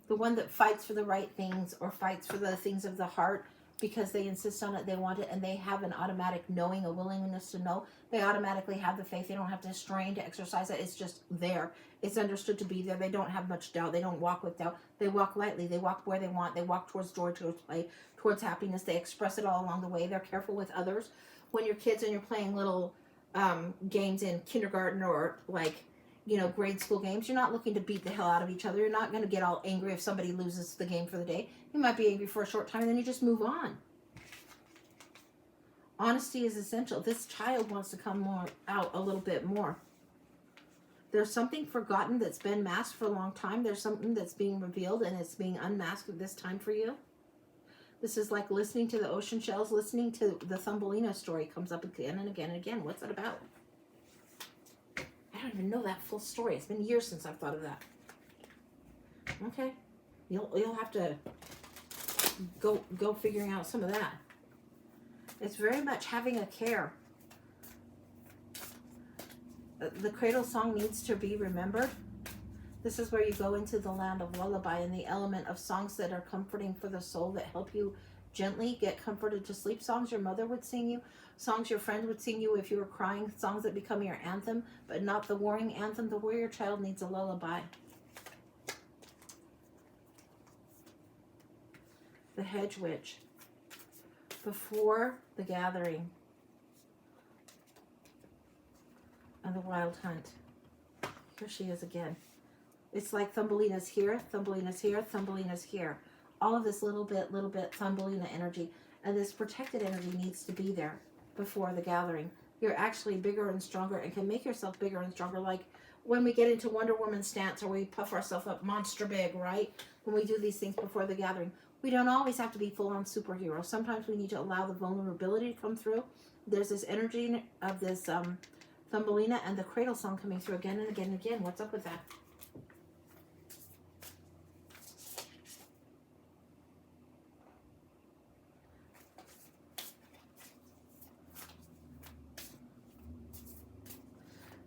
The one that fights for the right things or fights for the things of the heart because they insist on it, they want it, and they have an automatic knowing, a willingness to know. They automatically have the faith. They don't have to strain to exercise it. It's just there. It's understood to be there. They don't have much doubt. They don't walk with doubt. They walk lightly. They walk where they want. They walk towards joy, towards play, towards happiness. They express it all along the way. They're careful with others. When you're kids and you're playing little games in kindergarten or grade school games, you're not looking to beat the hell out of each other. You're not going to get all angry if somebody loses the game for the day. You might be angry for a short time and then you just move on. Honesty is essential. This child wants to come out a little bit more. There's something forgotten that's been masked for a long time. There's something that's being revealed and it's being unmasked at this time for you. This is like listening to the ocean shells, listening to the Thumbelina story comes up again and again and again. What's that about? I don't even know that full story. It's been years since I've thought of that. Okay. You'll have to go figuring out some of that. It's very much having a care. The cradle song needs to be remembered. This is where you go into the land of lullaby and the element of songs that are comforting for the soul, that help you gently get comforted to sleep. Songs your mother would sing you, songs your friend would sing you if you were crying, songs that become your anthem, but not the warring anthem. The warrior child needs a lullaby. The hedge witch. Before the gathering and the wild hunt. Here she is again. It's like Thumbelina's here, Thumbelina's here, Thumbelina's here. All of this little bit, Thumbelina energy. And this protected energy needs to be there before the gathering. You're actually bigger and stronger and can make yourself bigger and stronger. Like when we get into Wonder Woman stance or we puff ourselves up monster big, right? When we do these things before the gathering. We don't always have to be full-on superhero. Sometimes we need to allow the vulnerability to come through. There's this energy of this Thumbelina and the cradle song coming through again and again and again. What's up with that?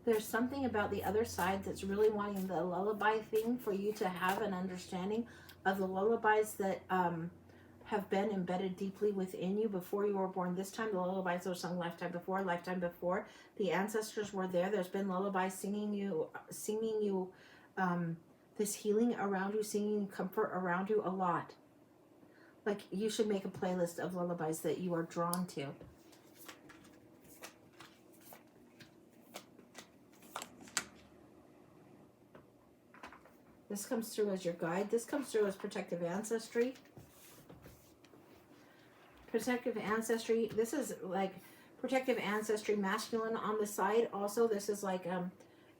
There's something about the other side that's really wanting the lullaby thing for you to have an understanding of the lullabies that have been embedded deeply within you before you were born. This time the lullabies were sung lifetime before. The ancestors were there. There's been lullabies singing you this healing around you, singing comfort around you a lot. Like you should make a playlist of lullabies that you are drawn to. This comes through as your guide. This comes through as protective ancestry. Protective ancestry. This is like protective ancestry masculine on the side. Also, this is like,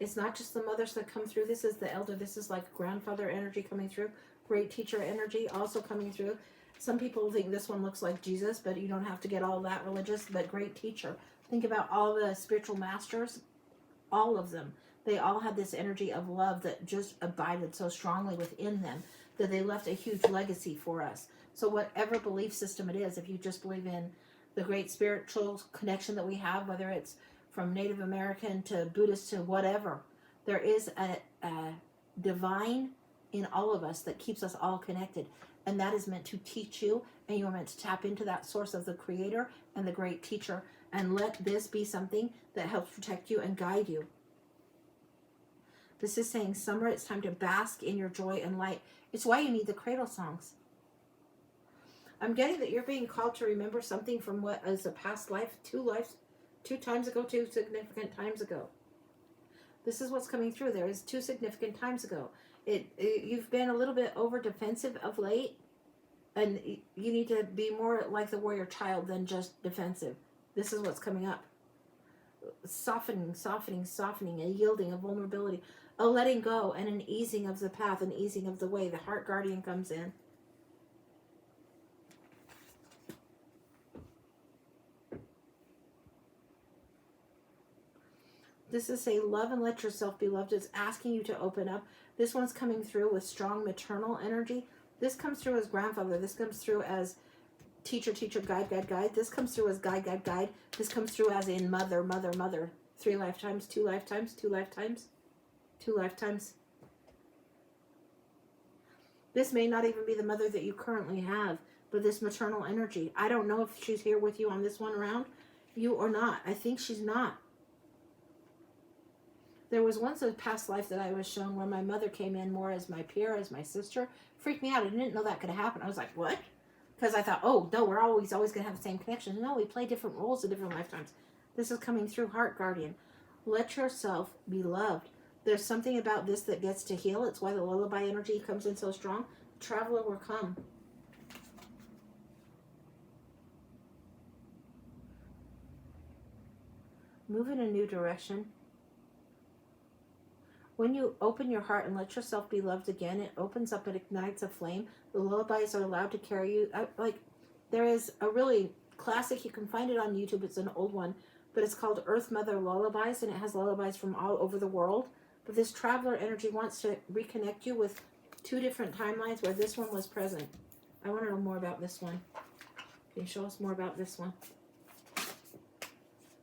it's not just the mothers that come through. This is the elder. This is like grandfather energy coming through. Great teacher energy also coming through. Some people think this one looks like Jesus, but you don't have to get all that religious, but great teacher. Think about all the spiritual masters, all of them. They all had this energy of love that just abided so strongly within them that they left a huge legacy for us. So whatever belief system it is, if you just believe in the great spiritual connection that we have, whether it's from Native American to Buddhist to whatever, there is a divine in all of us that keeps us all connected. And that is meant to teach you, and you are meant to tap into that source of the creator and the great teacher, and let this be something that helps protect you and guide you. This is saying, summer, it's time to bask in your joy and light. It's why you need the cradle songs. I'm getting that you're being called to remember something from what is a past life, two times ago, two significant times ago. This is what's coming through. There is two significant times ago. You've been a little bit over defensive of late, and you need to be more like the warrior child than just defensive. This is what's coming up. Softening, a yielding, a vulnerability, a letting go, and an easing of the path, an easing of the way. The heart guardian comes in. This is say, love and let yourself be loved. It's asking you to open up. This one's coming through with strong maternal energy. This comes through as grandfather. This comes through as teacher, guide. This comes through as guide. This comes through as in mother. 3 lifetimes, 2 lifetimes, 2 lifetimes, 2 lifetimes. This may not even be the mother that you currently have, but this maternal energy. I don't know if she's here with you on this one around, you or not. I think she's not. There was once a past life that I was shown where my mother came in more as my peer, as my sister. Freaked me out. I didn't know that could happen. I was like, what? Because I thought, oh, no, we're always going to have the same connection. No, we play different roles in different lifetimes. This is coming through heart guardian. Let yourself be loved. There's something about this that gets to heal. It's why the lullaby energy comes in so strong. The traveler will come. Move in a new direction. When you open your heart and let yourself be loved again, it opens up and ignites a flame. The lullabies are allowed to carry you. There is a really classic, you can find it on YouTube, it's an old one, but it's called Earth Mother Lullabies, and it has lullabies from all over the world. But this traveler energy wants to reconnect you with 2 different timelines where this one was present. I want to know more about this one. Can you show us more about this one?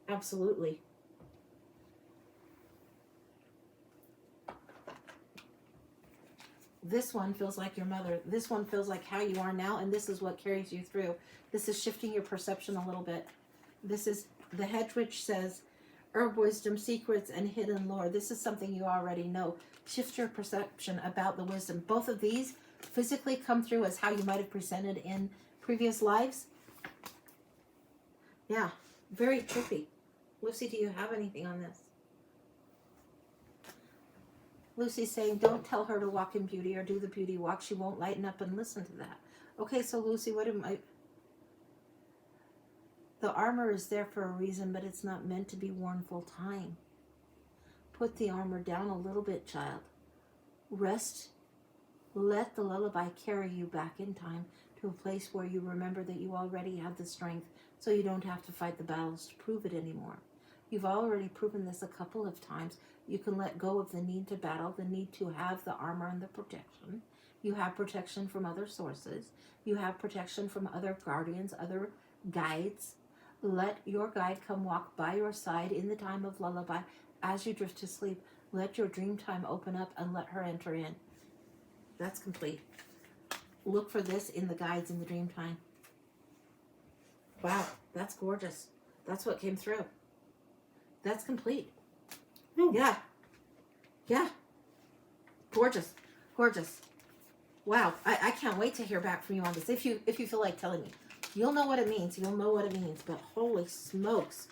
Absolutely. This one feels like your mother. This one feels like how you are now, and this is what carries you through. This is shifting your perception a little bit. This is the hedge witch says, herb wisdom, secrets, and hidden lore. This is something you already know. Shift your perception about the wisdom. Both of these physically come through as how you might have presented in previous lives. Yeah, very trippy. Lucy, do you have anything on this? Lucy's saying, don't tell her to walk in beauty or do the beauty walk. She won't lighten up and listen to that. Okay, so Lucy, what am I... The armor is there for a reason, but it's not meant to be worn full time. Put the armor down a little bit, child. Rest. Let the lullaby carry you back in time to a place where you remember that you already have the strength, so you don't have to fight the battles to prove it anymore. You've already proven this a couple of times. You can let go of the need to battle, the need to have the armor and the protection. You have protection from other sources. You have protection from other guardians, other guides. Let your guide come walk by your side in the time of lullaby as you drift to sleep. Let your dream time open up and let her enter in. That's complete. Look for this in the guides in the dream time. Wow, that's gorgeous. That's what came through. That's complete. Ooh. Yeah. Yeah. Gorgeous. Gorgeous. Wow. I can't wait to hear back from you on this. If you feel like telling me. You'll know what it means. You'll know what it means. But holy smokes.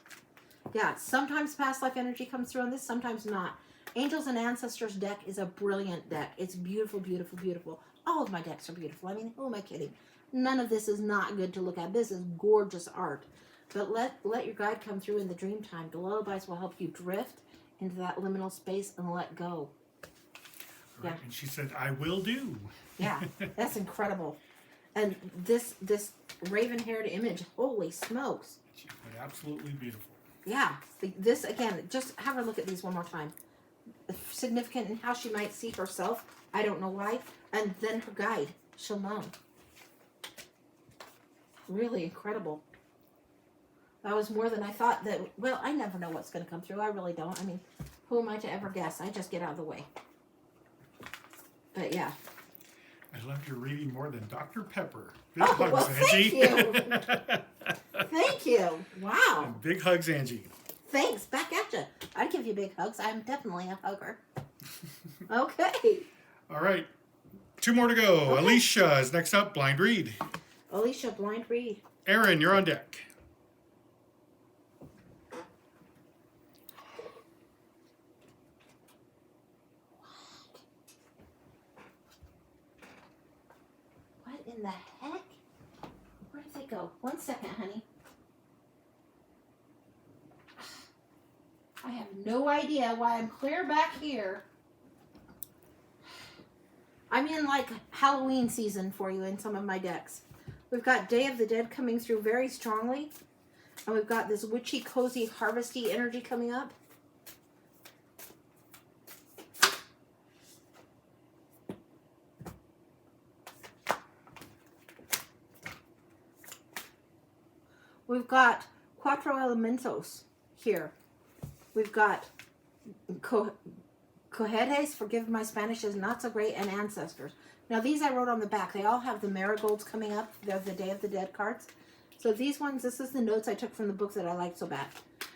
Yeah. Sometimes past life energy comes through on this. Sometimes not. Angels and Ancestors deck is a brilliant deck. It's beautiful, beautiful, beautiful. All of my decks are beautiful. I mean, who am I kidding? None of this is not good to look at. This is gorgeous art. But let your guide come through in the dream time. The lullabies will help you drift into that liminal space and let go. Right. Yeah. And she said, I will do. Yeah, that's incredible. And this raven-haired image, holy smokes. Absolutely beautiful. Yeah, this, again, just have her look at these one more time. Significant in how she might see herself. I don't know why. And then her guide. She'll know. Really incredible. That was more than I thought that... Well, I never know what's going to come through. I really don't. I mean, who am I to ever guess? I just get out of the way. But yeah. I love your reading more than Dr. Pepper. Big Oh, hugs, well, thank Angie. you. Thank you. Wow. And big hugs, Angie. Thanks. Back at you. I'd give you big hugs. I'm definitely a hugger. Okay. All right. 2 more to go. Okay. Alicia is next up. Blind read. Alicia, blind read. Aaron, you're on deck. What in the heck? Where did they go? 1 second, honey. I have no idea why I'm clear back here. I'm in like Halloween season for you in some of my decks. We've got Day of the Dead coming through very strongly. And we've got this witchy, cozy, harvesty energy coming up. We've got Cuatro Elementos here. We've got Cohetes, forgive my Spanish is not so great, and Ancestors. Now these I wrote on the back. They all have the marigolds coming up. They're the Day of the Dead cards. So these ones, this is the notes I took from the book that I liked so bad.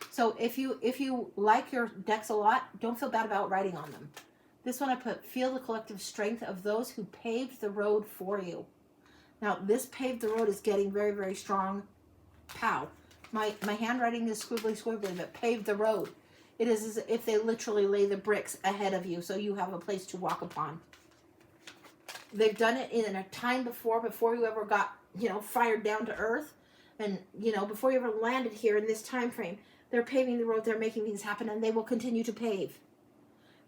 So if you like your decks a lot, don't feel bad about writing on them. This one I put, feel the collective strength of those who paved the road for you. Now this paved the road is getting very, very strong. Pow. My handwriting is squibbly, but paved the road. It is as if they literally lay the bricks ahead of you so you have a place to walk upon. They've done it in a time before you ever got, fired down to earth. And, before you ever landed here in this time frame. They're paving the road, they're making things happen, and they will continue to pave.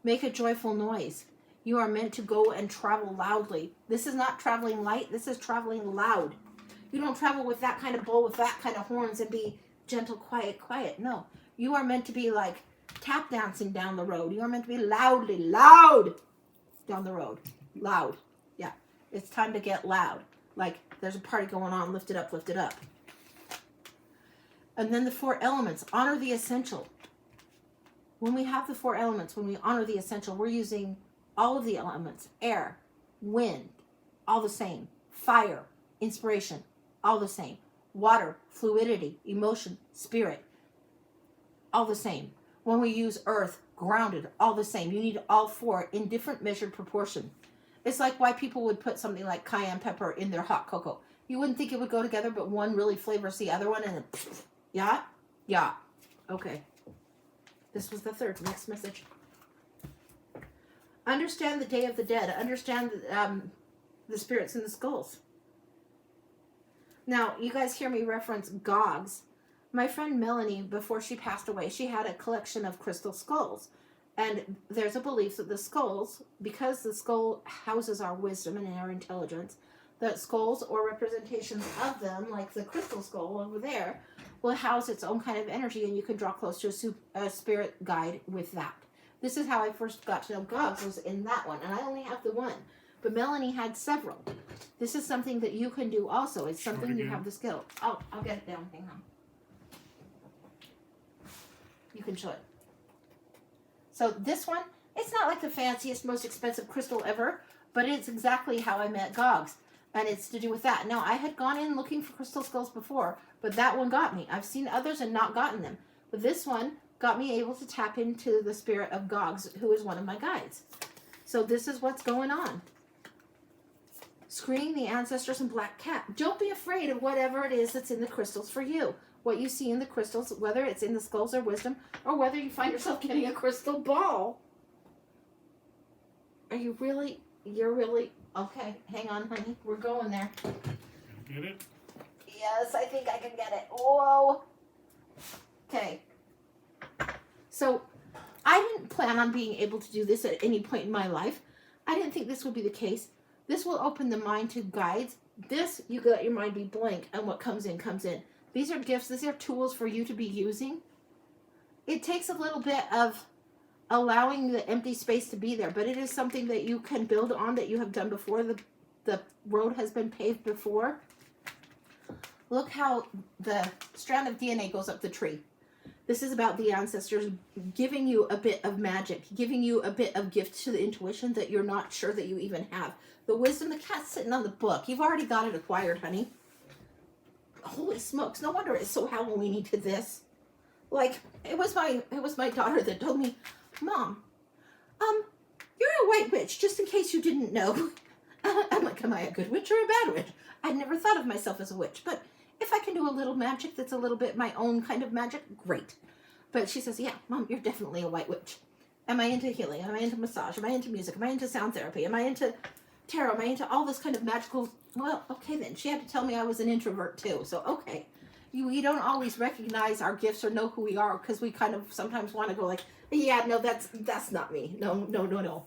Make a joyful noise. You are meant to go and travel loudly. This is not traveling light, this is traveling loud. You don't travel with that kind of bowl, with that kind of horns, and be gentle, quiet. No. You are meant to be like tap dancing down the road. You are meant to be loud down the road. Loud. Yeah. It's time to get loud. Like there's a party going on, lift it up, lift it up. And then the 4 elements, honor the essential. When we have the 4 elements, when we honor the essential, we're using all of the elements. Air, wind, all the same. Fire, inspiration, all the same. Water, fluidity, emotion, spirit, all the same. When we use earth, grounded, all the same. You need all 4 in different measured proportion. It's like why people would put something like cayenne pepper in their hot cocoa. You wouldn't think it would go together, but one really flavors the other one, and then, yeah? Yeah. Okay. This was the 3rd. Next message. Understand the Day of the Dead. Understand the spirits in the skulls. Now, you guys hear me reference Gogs. My friend Melanie, before she passed away, she had a collection of crystal skulls. And there's a belief that the skulls, because the skull houses our wisdom and our intelligence, that skulls or representations of them, like the crystal skull over there, will house its own kind of energy, and you can draw close to a spirit guide with that. This is how I first got to know Gogs, was in that one, and I only have the one. But Melanie had several. This is something that you can do also. It's something you have the skill. I'll get it down. Hang on. You can show it. So this one, it's not like the fanciest, most expensive crystal ever, but it's exactly how I met Gogs. And it's to do with that. Now, I had gone in looking for crystal skulls before, but that one got me. I've seen others and not gotten them. But this one got me able to tap into the spirit of Gogs, who is one of my guides. So this is what's going on. Screening the ancestors and black cat. Don't be afraid of whatever it is that's in the crystals for you. What you see in the crystals, whether it's in the skulls or wisdom, or whether you find yourself getting a crystal ball. Are you really, you're really, okay, hang on, honey. We're going there. Get it? Yes, I think I can get it. Whoa. Okay. So, I didn't plan on being able to do this at any point in my life. I didn't think this would be the case. This will open the mind to guides. This, you let your mind be blank, and what comes in, comes in. These are gifts. These are tools for you to be using. It takes a little bit of allowing the empty space to be there, but it is something that you can build on, that you have done before. The road has been paved before. Look how the strand of DNA goes up the tree. This is about the ancestors giving you a bit of magic, giving you a bit of gift to the intuition that you're not sure that you even have. The wisdom, the cat's sitting on the book. You've already got it acquired, honey. Holy smokes, no wonder it's so Halloween-y to this. Like, it was my daughter that told me, Mom, you're a white witch, just in case you didn't know. I'm like, am I a good witch or a bad witch? I'd never thought of myself as a witch, but if I can do a little magic that's a little bit my own kind of magic, great. But she says, yeah, Mom, you're definitely a white witch. Am I into healing? Am I into massage? Am I into music? Am I into sound therapy? Am I into tarot? Am I into all this kind of magical? Well, okay then. She had to tell me I was an introvert too. So, okay. We don't always recognize our gifts or know who we are, because we kind of sometimes want to go like, yeah, no, that's not me. No.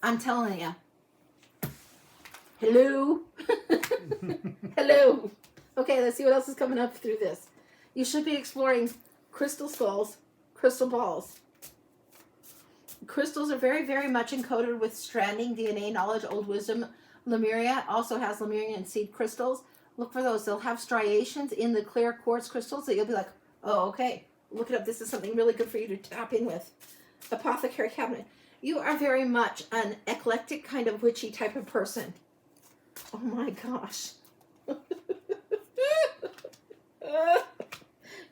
I'm telling you. Hello? Hello? Okay, let's see what else is coming up through this. You should be exploring crystal skulls, crystal balls. Crystals are very, very much encoded with stranding, DNA, knowledge, old wisdom. Lemuria also has Lemurian seed crystals. Look for those. They'll have striations in the clear quartz crystals that you'll be like, oh, okay. Look it up. This is something really good for you to tap in with. Apothecary cabinet. You are very much an eclectic kind of witchy type of person. Oh my gosh.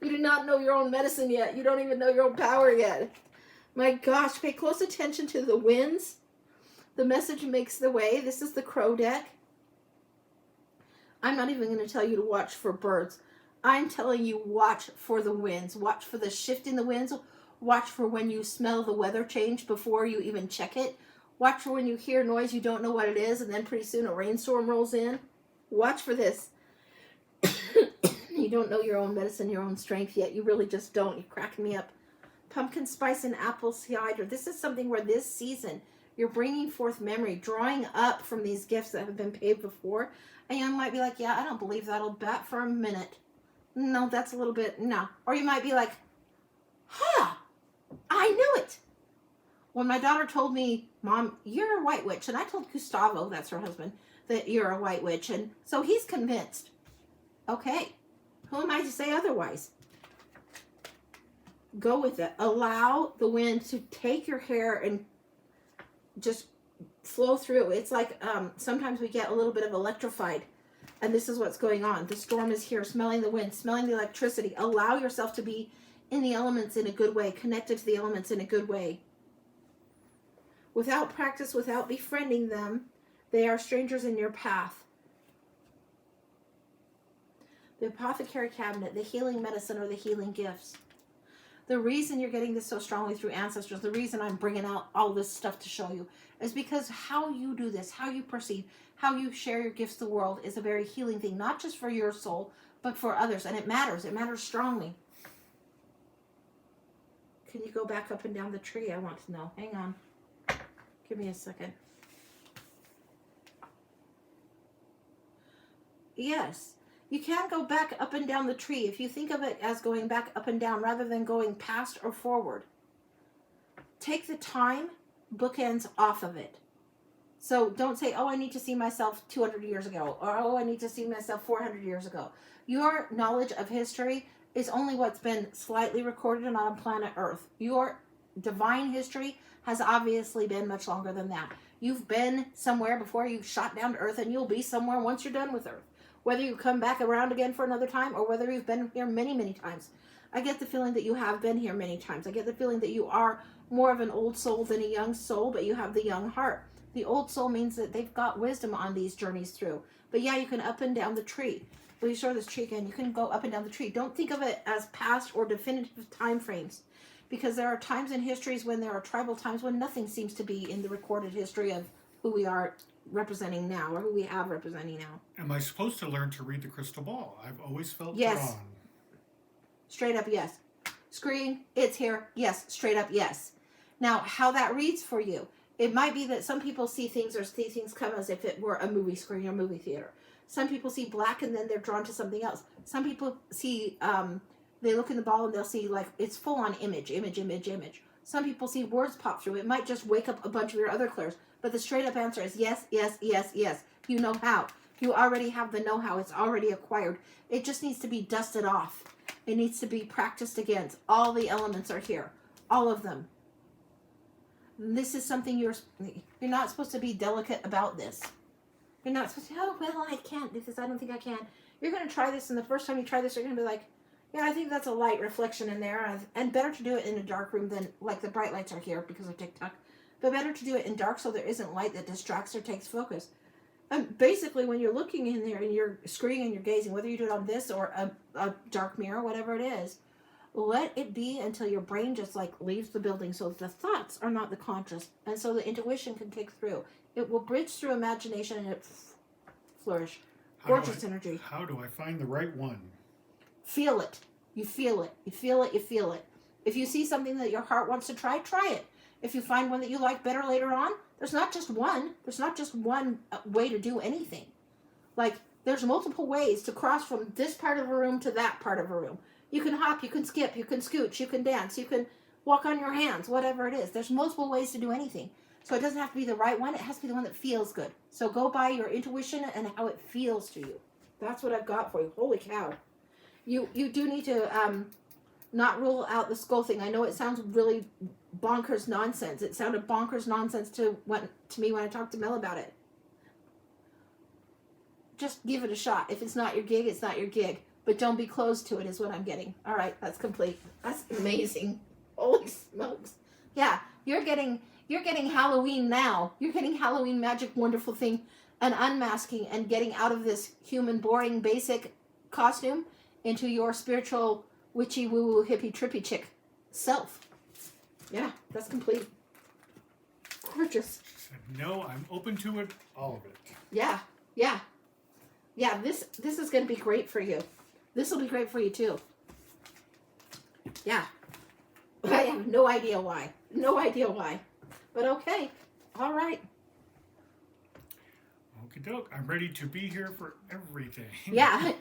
You do not know your own medicine yet. You don't even know your own power yet. My gosh, pay close attention to the winds. The message makes the way. This is the crow deck. I'm not even going to tell you to watch for birds. I'm telling you, watch for the winds. Watch for the shift in the winds. Watch for when you smell the weather change before you even check it. Watch for when you hear noise, you don't know what it is, and then pretty soon a rainstorm rolls in. Watch for this. You don't know your own medicine, your own strength yet. You really just don't. You're cracking me up. Pumpkin spice and apple cider. This is something where this season you're bringing forth memory, drawing up from these gifts that have been paved before. And you might be like, yeah, I don't believe that'll bat for a minute. No, that's a little bit, no. Or you might be like, huh, I knew it. When my daughter told me, Mom, you're a white witch, and I told Gustavo, that's her husband, that you're a white witch. And so he's convinced. Okay, who am I to say otherwise? Go with it. Allow the wind to take your hair and just flow through. It's like sometimes we get a little bit of electrified, and this is what's going on. The storm is here, smelling the wind, smelling the electricity. Allow yourself to be in the elements in a good way, connected to the elements in a good way. Without practice, without befriending them, they are strangers in your path. The apothecary cabinet, the healing medicine, or the healing gifts. The reason you're getting this so strongly through ancestors, the reason I'm bringing out all this stuff to show you, is because how you do this, how you perceive, how you share your gifts to the world is a very healing thing, not just for your soul, but for others. And it matters strongly. Can you go back up and down the tree? I want to know. Hang on. Give me a second. Yes. You can go back up and down the tree if you think of it as going back up and down rather than going past or forward. Take the time, bookends off of it. So don't say, oh, I need to see myself 200 years ago, or oh, I need to see myself 400 years ago. Your knowledge of history is only what's been slightly recorded on planet Earth. Your divine history has obviously been much longer than that. You've been somewhere before you shot down to Earth, and you'll be somewhere once you're done with Earth. Whether you come back around again for another time or whether you've been here many, many times. I get the feeling that you have been here many times. I get the feeling that you are more of an old soul than a young soul, but you have the young heart. The old soul means that they've got wisdom on these journeys through. But yeah, you can up and down the tree. Will you show this tree again? You can go up and down the tree. Don't think of it as past or definitive time frames. Because there are times in histories when there are tribal times when nothing seems to be in the recorded history of who we are representing now, or who we have representing now. Am I supposed to learn to read the crystal ball? I've always felt yes. drawn. Straight up yes. Screen, it's here. Yes, straight up yes. Now, how that reads for you. It might be that some people see things come as if it were a movie screen or movie theater. Some people see black and then they're drawn to something else. Some people see, they look in the ball and they'll see like it's full on image. Some people see words pop through. It might just wake up a bunch of your other clairs. But the straight up answer is yes, yes, yes, yes. You know how. You already have the know-how. It's already acquired. It just needs to be dusted off. It needs to be practiced against. All the elements are here. All of them. This is something you're not supposed to be delicate about this. You're not supposed to, oh, well, I can't do this. I don't think I can. You're going to try this, and the first time you try this, you're going to be like, yeah, I think that's a light reflection in there. And better to do it in a dark room than, like the bright lights are here because of TikTok. But better to do it in dark so there isn't light that distracts or takes focus. And basically, when you're looking in there and you're screening and you're gazing, whether you do it on this or a dark mirror, whatever it is, let it be until your brain just like leaves the building so that the thoughts are not the conscious. And so the intuition can kick through. It will bridge through imagination and it flourish. Gorgeous energy. How do I find the right one? Feel it. You feel it. You feel it. You feel it. If you see something that your heart wants to try it. If you find one that you like better later on, there's not just one. There's not just one way to do anything. Like, there's multiple ways to cross from this part of a room to that part of a room. You can hop, you can skip, you can scooch, you can dance, you can walk on your hands, whatever it is. There's multiple ways to do anything. So it doesn't have to be the right one. It has to be the one that feels good. So go by your intuition and how it feels to you. That's what I've got for you. Holy cow. You do need to not rule out the skull thing. I know it sounds really bonkers nonsense. It sounded bonkers nonsense to me when I talked to Mel about it. Just give it a shot. If it's not your gig, it's not your gig. But don't be closed to it is what I'm getting. All right, that's complete. That's amazing. Holy smokes. Yeah, you're getting Halloween now. You're getting Halloween magic, wonderful thing, and unmasking and getting out of this human, boring, basic costume into your spiritual, witchy, woo-woo, hippie, trippy chick self. Yeah, that's complete. Gorgeous. No, I'm open to it, all of it. Yeah. This is going to be great for you. This will be great for you too. Yeah. I have no idea why. But okay. All right. Okie doke. I'm ready to be here for everything. Yeah.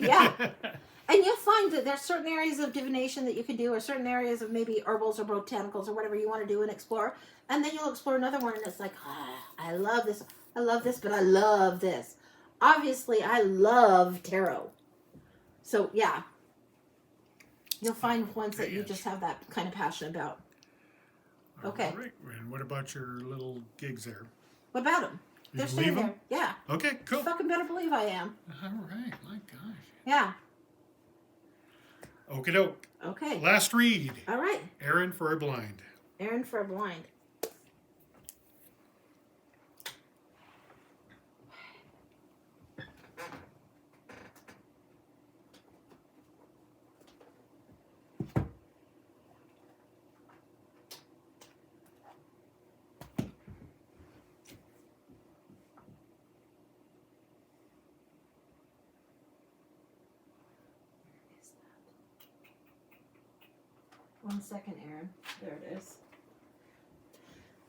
And you'll find that there's certain areas of divination that you can do, or certain areas of maybe herbals or botanicals or whatever you want to do and explore. And then you'll explore another one and it's like, I love this, but I love this. obviously I love tarot. So yeah, you'll find ones that you just have that kind of passion about. Okay. All right. And what about your little gigs there? What about them? They're You staying leave there. them? Yeah. Okay, cool. You fucking better believe I am. All right. My gosh. Yeah. Okie doke. Okay. Last read. All right. Aaron for a blind. Aaron for a blind. One second, Aaron. There it is.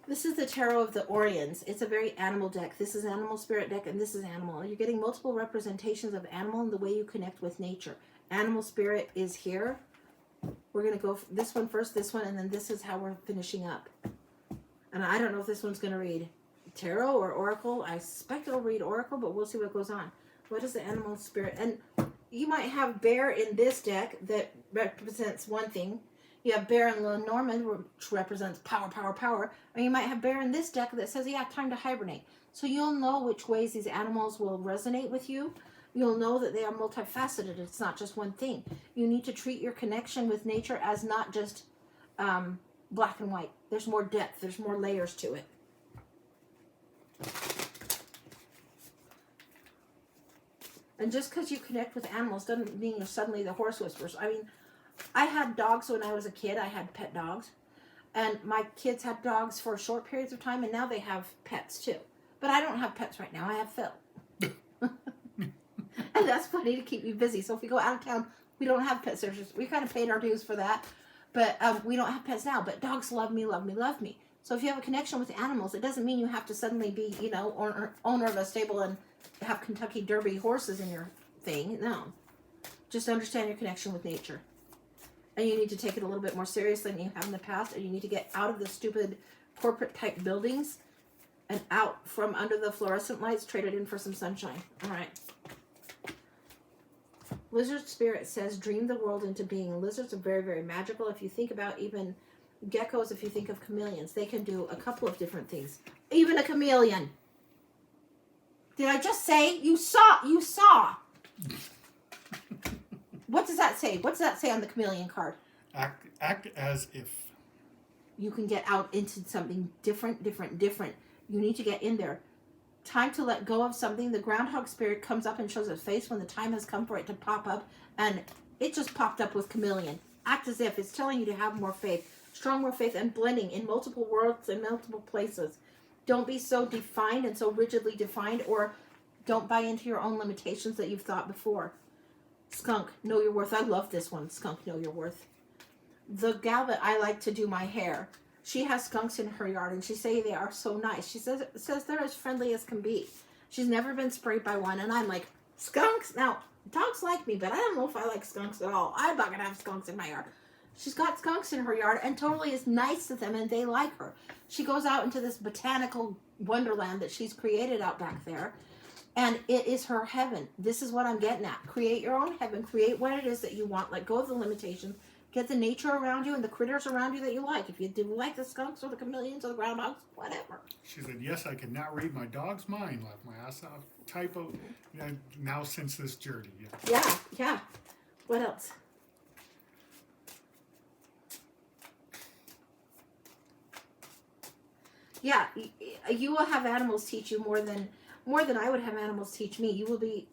This is the Tarot of the Orions. It's a very animal deck. This is Animal Spirit deck, and this is Animal. You're getting multiple representations of animal and the way you connect with nature. Animal Spirit is here. We're going to go this one first, this one, and then this is how we're finishing up. And I don't know if this one's going to read Tarot or Oracle. I suspect it'll read Oracle, but we'll see what goes on. What is the Animal Spirit? And you might have Bear in this deck that represents one thing. You have Bear in Lenormand, which represents power, power, power. Or you might have Bear in this deck that says, yeah, time to hibernate. So you'll know which ways these animals will resonate with you. You'll know that they are multifaceted. It's not just one thing. You need to treat your connection with nature as not just black and white. There's more depth. There's more layers to it. And just because you connect with animals doesn't mean you're suddenly the horse whisperers. I mean, I had dogs when I was a kid. I had pet dogs. And my kids had dogs for short periods of time, and now they have pets too. But I don't have pets right now. I have Phil. And that's funny to keep me busy. So if we go out of town, we don't have pet sitters. We kind of paid our dues for that. But we don't have pets now. But dogs love me, love me, love me. So if you have a connection with animals, it doesn't mean you have to suddenly be, you know, owner of a stable and have Kentucky Derby horses in your thing. No. Just understand your connection with nature. And you need to take it a little bit more serious than you have in the past. And you need to get out of the stupid corporate type buildings and out from under the fluorescent lights, trade it in for some sunshine. All right. Lizard Spirit says, dream the world into being. Lizards are very, very magical. If you think about even geckos, if you think of chameleons, they can do a couple of different things. Even a chameleon. Did I just say? You saw. What does that say? What does that say on the chameleon card? Act as if. You can get out into something different. You need to get in there. Time to let go of something. The groundhog spirit comes up and shows its face when the time has come for it to pop up. And it just popped up with chameleon. Act as if. It's telling you to have more faith. Stronger faith and blending in multiple worlds and multiple places. Don't be so defined and so rigidly defined, or don't buy into your own limitations that you've thought before. Skunk, know your worth. I love this one. Skunk, know your worth. The gal that I like to do my hair, she has skunks in her yard, and she says they are so nice. She says they're as friendly as can be. She's never been sprayed by one, and I'm like, skunks? Now, dogs like me, but I don't know if I like skunks at all. I'm not going to have skunks in my yard. She's got skunks in her yard and totally is nice to them, and they like her. She goes out into this botanical wonderland that she's created out back there, and it is her heaven. This is what I'm getting at. Create your own heaven. Create what it is that you want. Let go of the limitations. Get the nature around you and the critters around you that you like. If you do like the skunks or the chameleons or the groundhogs, whatever. She said, yes, I can now read my dog's mind. Left my ass off. Typo. Now since this journey. Yeah. What else? Yeah, you will have animals teach you more than I would have animals teach me. You will be,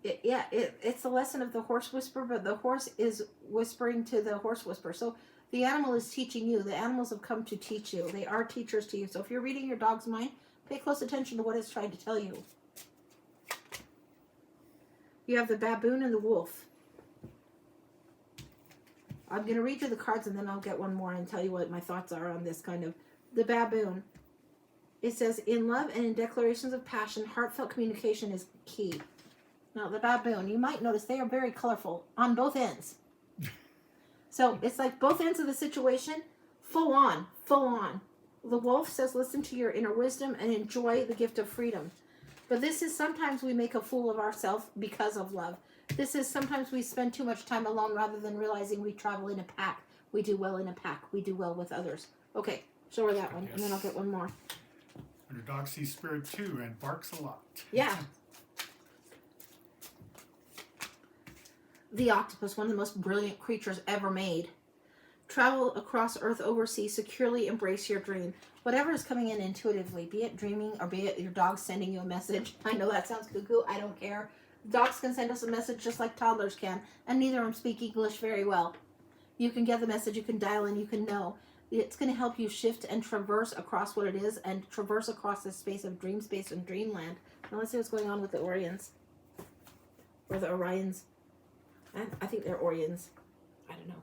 it's the lesson of the horse whisperer, but the horse is whispering to the horse whisperer. So the animal is teaching you. The animals have come to teach you. They are teachers to you. So if you're reading your dog's mind, pay close attention to what it's trying to tell you. You have the baboon and the wolf. I'm going to read you the cards and then I'll get one more and tell you what my thoughts are on this kind of. The baboon. It says, in love and in declarations of passion, heartfelt communication is key. Now, the baboon, you might notice they are very colorful on both ends. So it's like both ends of the situation, full on. The wolf says, listen to your inner wisdom and enjoy the gift of freedom. But this is sometimes we make a fool of ourselves because of love. This is sometimes we spend too much time alone rather than realizing we travel in a pack. We do well in a pack. We do well with others. Okay, show her that one, and then I'll get one more. And her dog sees spirit too and barks a lot. Yeah. The octopus, one of the most brilliant creatures ever made. Travel across Earth overseas, securely embrace your dream. Whatever is coming in intuitively, be it dreaming or be it your dog sending you a message. I know that sounds cuckoo. I don't care. Dogs can send us a message just like toddlers can, and neither of them speak English very well. You can get the message, you can dial in, you can know. It's going to help you shift and traverse across what it is and traverse across this space of dream space and dreamland. Now let's see what's going on with the Orions. Or the Orions. I think they're Orions. I don't know.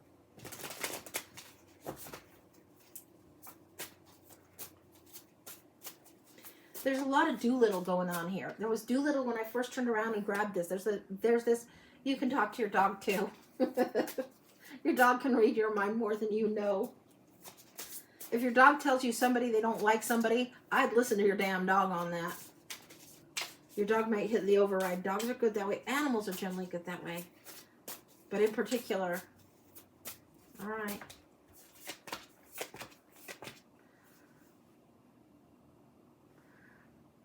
There's a lot of Doolittle going on here. There was Doolittle when I first turned around and grabbed this. There's this. You can talk to your dog too. Your dog can read your mind more than you know. If your dog tells you somebody they don't like somebody, I'd listen to your damn dog on that. Your dog might hit the override. Dogs are good that way. Animals are generally good that way. But in particular, all right.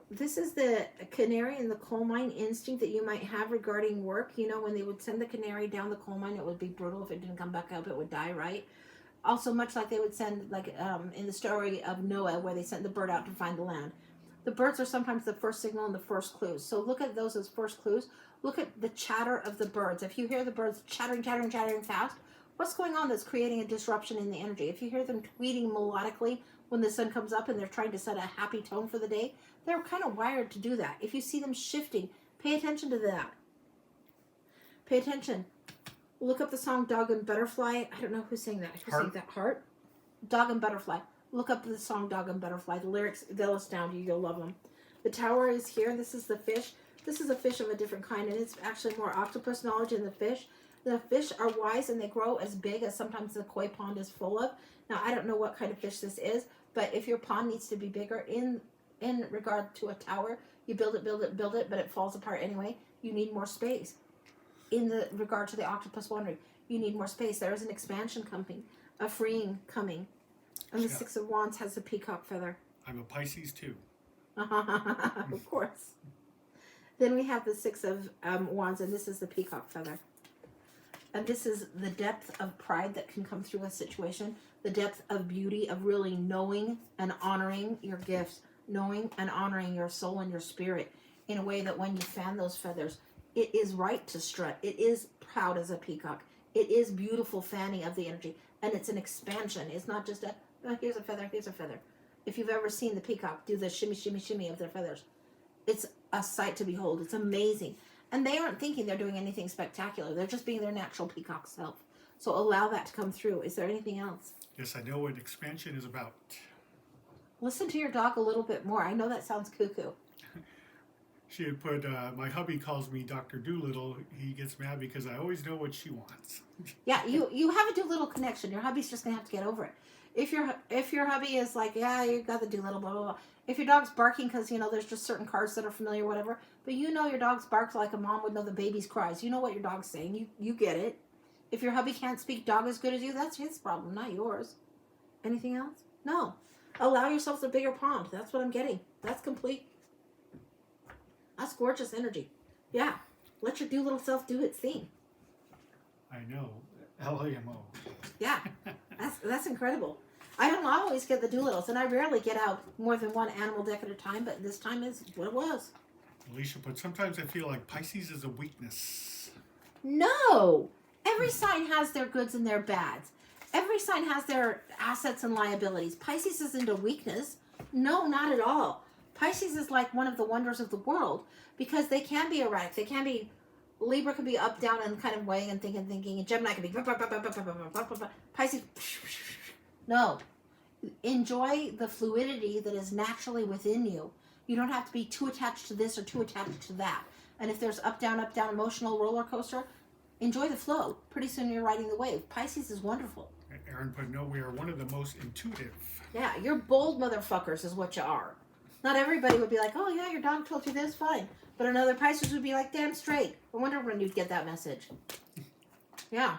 This is the canary in the coal mine instinct that you might have regarding work. You know, when they would send the canary down the coal mine, it would be brutal. If it didn't come back up, it would die, right? Also, much like they would send, like in the story of Noah, where they sent the bird out to find the land. The birds are sometimes the first signal and the first clues. So look at those as first clues. Look at the chatter of the birds. If you hear the birds chattering fast, what's going on that's creating a disruption in the energy? If you hear them tweeting melodically when the sun comes up and they're trying to set a happy tone for the day, they're kind of wired to do that. If you see them shifting, pay attention to that. Pay attention. Look up the song Dog and Butterfly. I don't know who sang that. Who sang that? Heart? Dog and Butterfly. Look up the song Dog and Butterfly. The lyrics, they'll astound you. You'll love them. The tower is here. This is the fish. This is a fish of a different kind, and it's actually more octopus knowledge in the fish. The fish are wise, and they grow as big as sometimes the koi pond is full of. Now, I don't know what kind of fish this is, but if your pond needs to be bigger in regard to a tower, you build it, but it falls apart anyway. You need more space. In the regard to the octopus wandering, you need more space. There is an expansion coming, a freeing coming. And the Six of Wands has the peacock feather. I'm a Pisces too. Of course. Then we have the Six of Wands, and this is the peacock feather. And this is the depth of pride that can come through a situation, the depth of beauty of really knowing and honoring your gifts, knowing and honoring your soul and your spirit in a way that when you fan those feathers, it is right to strut. It is proud as a peacock. It is beautiful fanning of the energy, and it's an expansion. It's not just a, oh, here's a feather, here's a feather. If you've ever seen the peacock do the shimmy, shimmy, shimmy of their feathers, it's a sight to behold. It's amazing. And they aren't thinking they're doing anything spectacular. They're just being their natural peacock self. So allow that to come through. Is there anything else? Yes, I know what expansion is about. Listen to your dog a little bit more. I know that sounds cuckoo. She had put, my hubby calls me Dr. Doolittle. He gets mad because I always know what she wants. Yeah, you have a Doolittle connection. Your hubby's just going to have to get over it. If your hubby is like, yeah, you got the Doolittle, blah, blah, blah. If your dog's barking because, you know, there's just certain cards that are familiar, whatever, but you know your dog's barks like a mom would know the baby's cries. You know what your dog's saying. You get it. If your hubby can't speak dog as good as you, that's his problem, not yours. Anything else? No. Allow yourself a bigger pond. That's what I'm getting. That's complete. That's gorgeous energy. Yeah. Let your Doolittle self do its thing. I know. LAMO. Yeah. That's incredible. I don't always get the Doolittles, and I rarely get out more than one animal deck at a time, but this time is what it was. Alicia put, sometimes I feel like Pisces is a weakness. No! Every sign has their goods and their bads. Every sign has their assets and liabilities. Pisces isn't a weakness. No, not at all. Pisces is like one of the wonders of the world because they can be erratic. They can be, Libra could be up, down, and kind of weighing and thinking, and Gemini could be, Pisces, no. Enjoy the fluidity that is naturally within you. You don't have to be too attached to this or too attached to that. And if there's up, down, emotional roller coaster, enjoy the flow. Pretty soon you're riding the wave. Pisces is wonderful. Aaron put, no, we are one of the most intuitive. Yeah, you're bold motherfuckers is what you are. Not everybody would be like, oh yeah, your dog told you this, fine. But another Pisces would be like, damn straight. I wonder when you'd get that message. Yeah.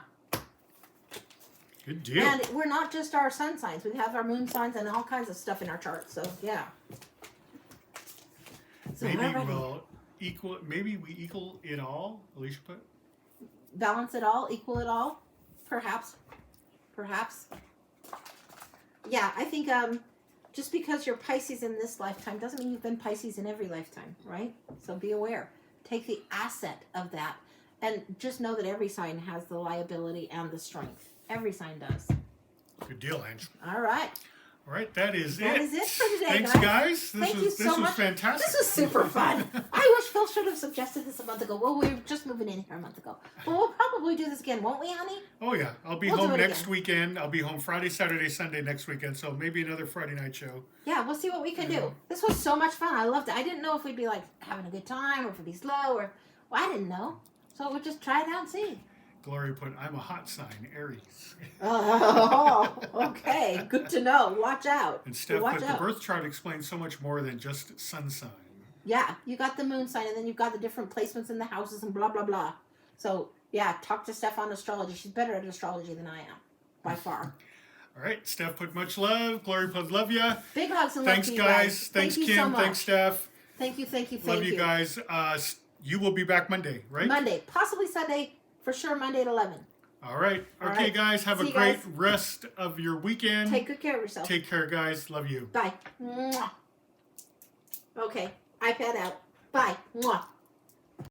Good deal. And we're not just our sun signs. We have our moon signs and all kinds of stuff in our chart. So yeah. So Maybe alrighty. we'll equal. Maybe we equal it all. Alicia put. Balance it all, equal it all, perhaps. Yeah, I think just because you're Pisces in this lifetime doesn't mean you've been Pisces in every lifetime, right? So be aware. Take the asset of that, and just know that every sign has the liability and the strength. Every sign does. Good deal, Ange. All right. All right, that is That it. is it for today, Thanks, guys. guys. Thank you so this was much. fantastic. This was super fun. I wish Phil should have suggested this a month ago. Well, we were just moving in here a month ago. But we'll probably do this again, won't we, honey? Oh yeah, I'll be We'll do home it next again. weekend. I'll be home Friday, Saturday, Sunday next weekend. So maybe another Friday night show. Yeah, we'll see what we can Yeah. do. This was so much fun. I loved it. I didn't know if we'd be like having a good time or if it'd be slow or well, I didn't know. So we'll just try it out and see. Glory put, I'm a hot sign, Aries. Oh, okay. Good to know. Watch out. And Steph Watch put, the out. birth chart explains so much more than just sun sign. Yeah, you got the moon sign and then you've got the different placements in the houses and blah, blah, blah. So, yeah, talk to Steph on astrology. She's better at astrology than I am, by far. All right, Steph put much love. Glory put, love ya. Big hugs and love Thanks, to you guys. Thanks, Thank you Kim. so much. Thanks, Steph. Thank you. Love you guys. You will be back Monday, right? Monday, possibly Sunday, for sure Monday at 11. All right. All Okay, right. guys. Have See a you great guys. rest of your weekend. Take good care of yourself. Take care, guys. Love you. Bye. Mwah. Okay, iPad out. Bye. Mwah.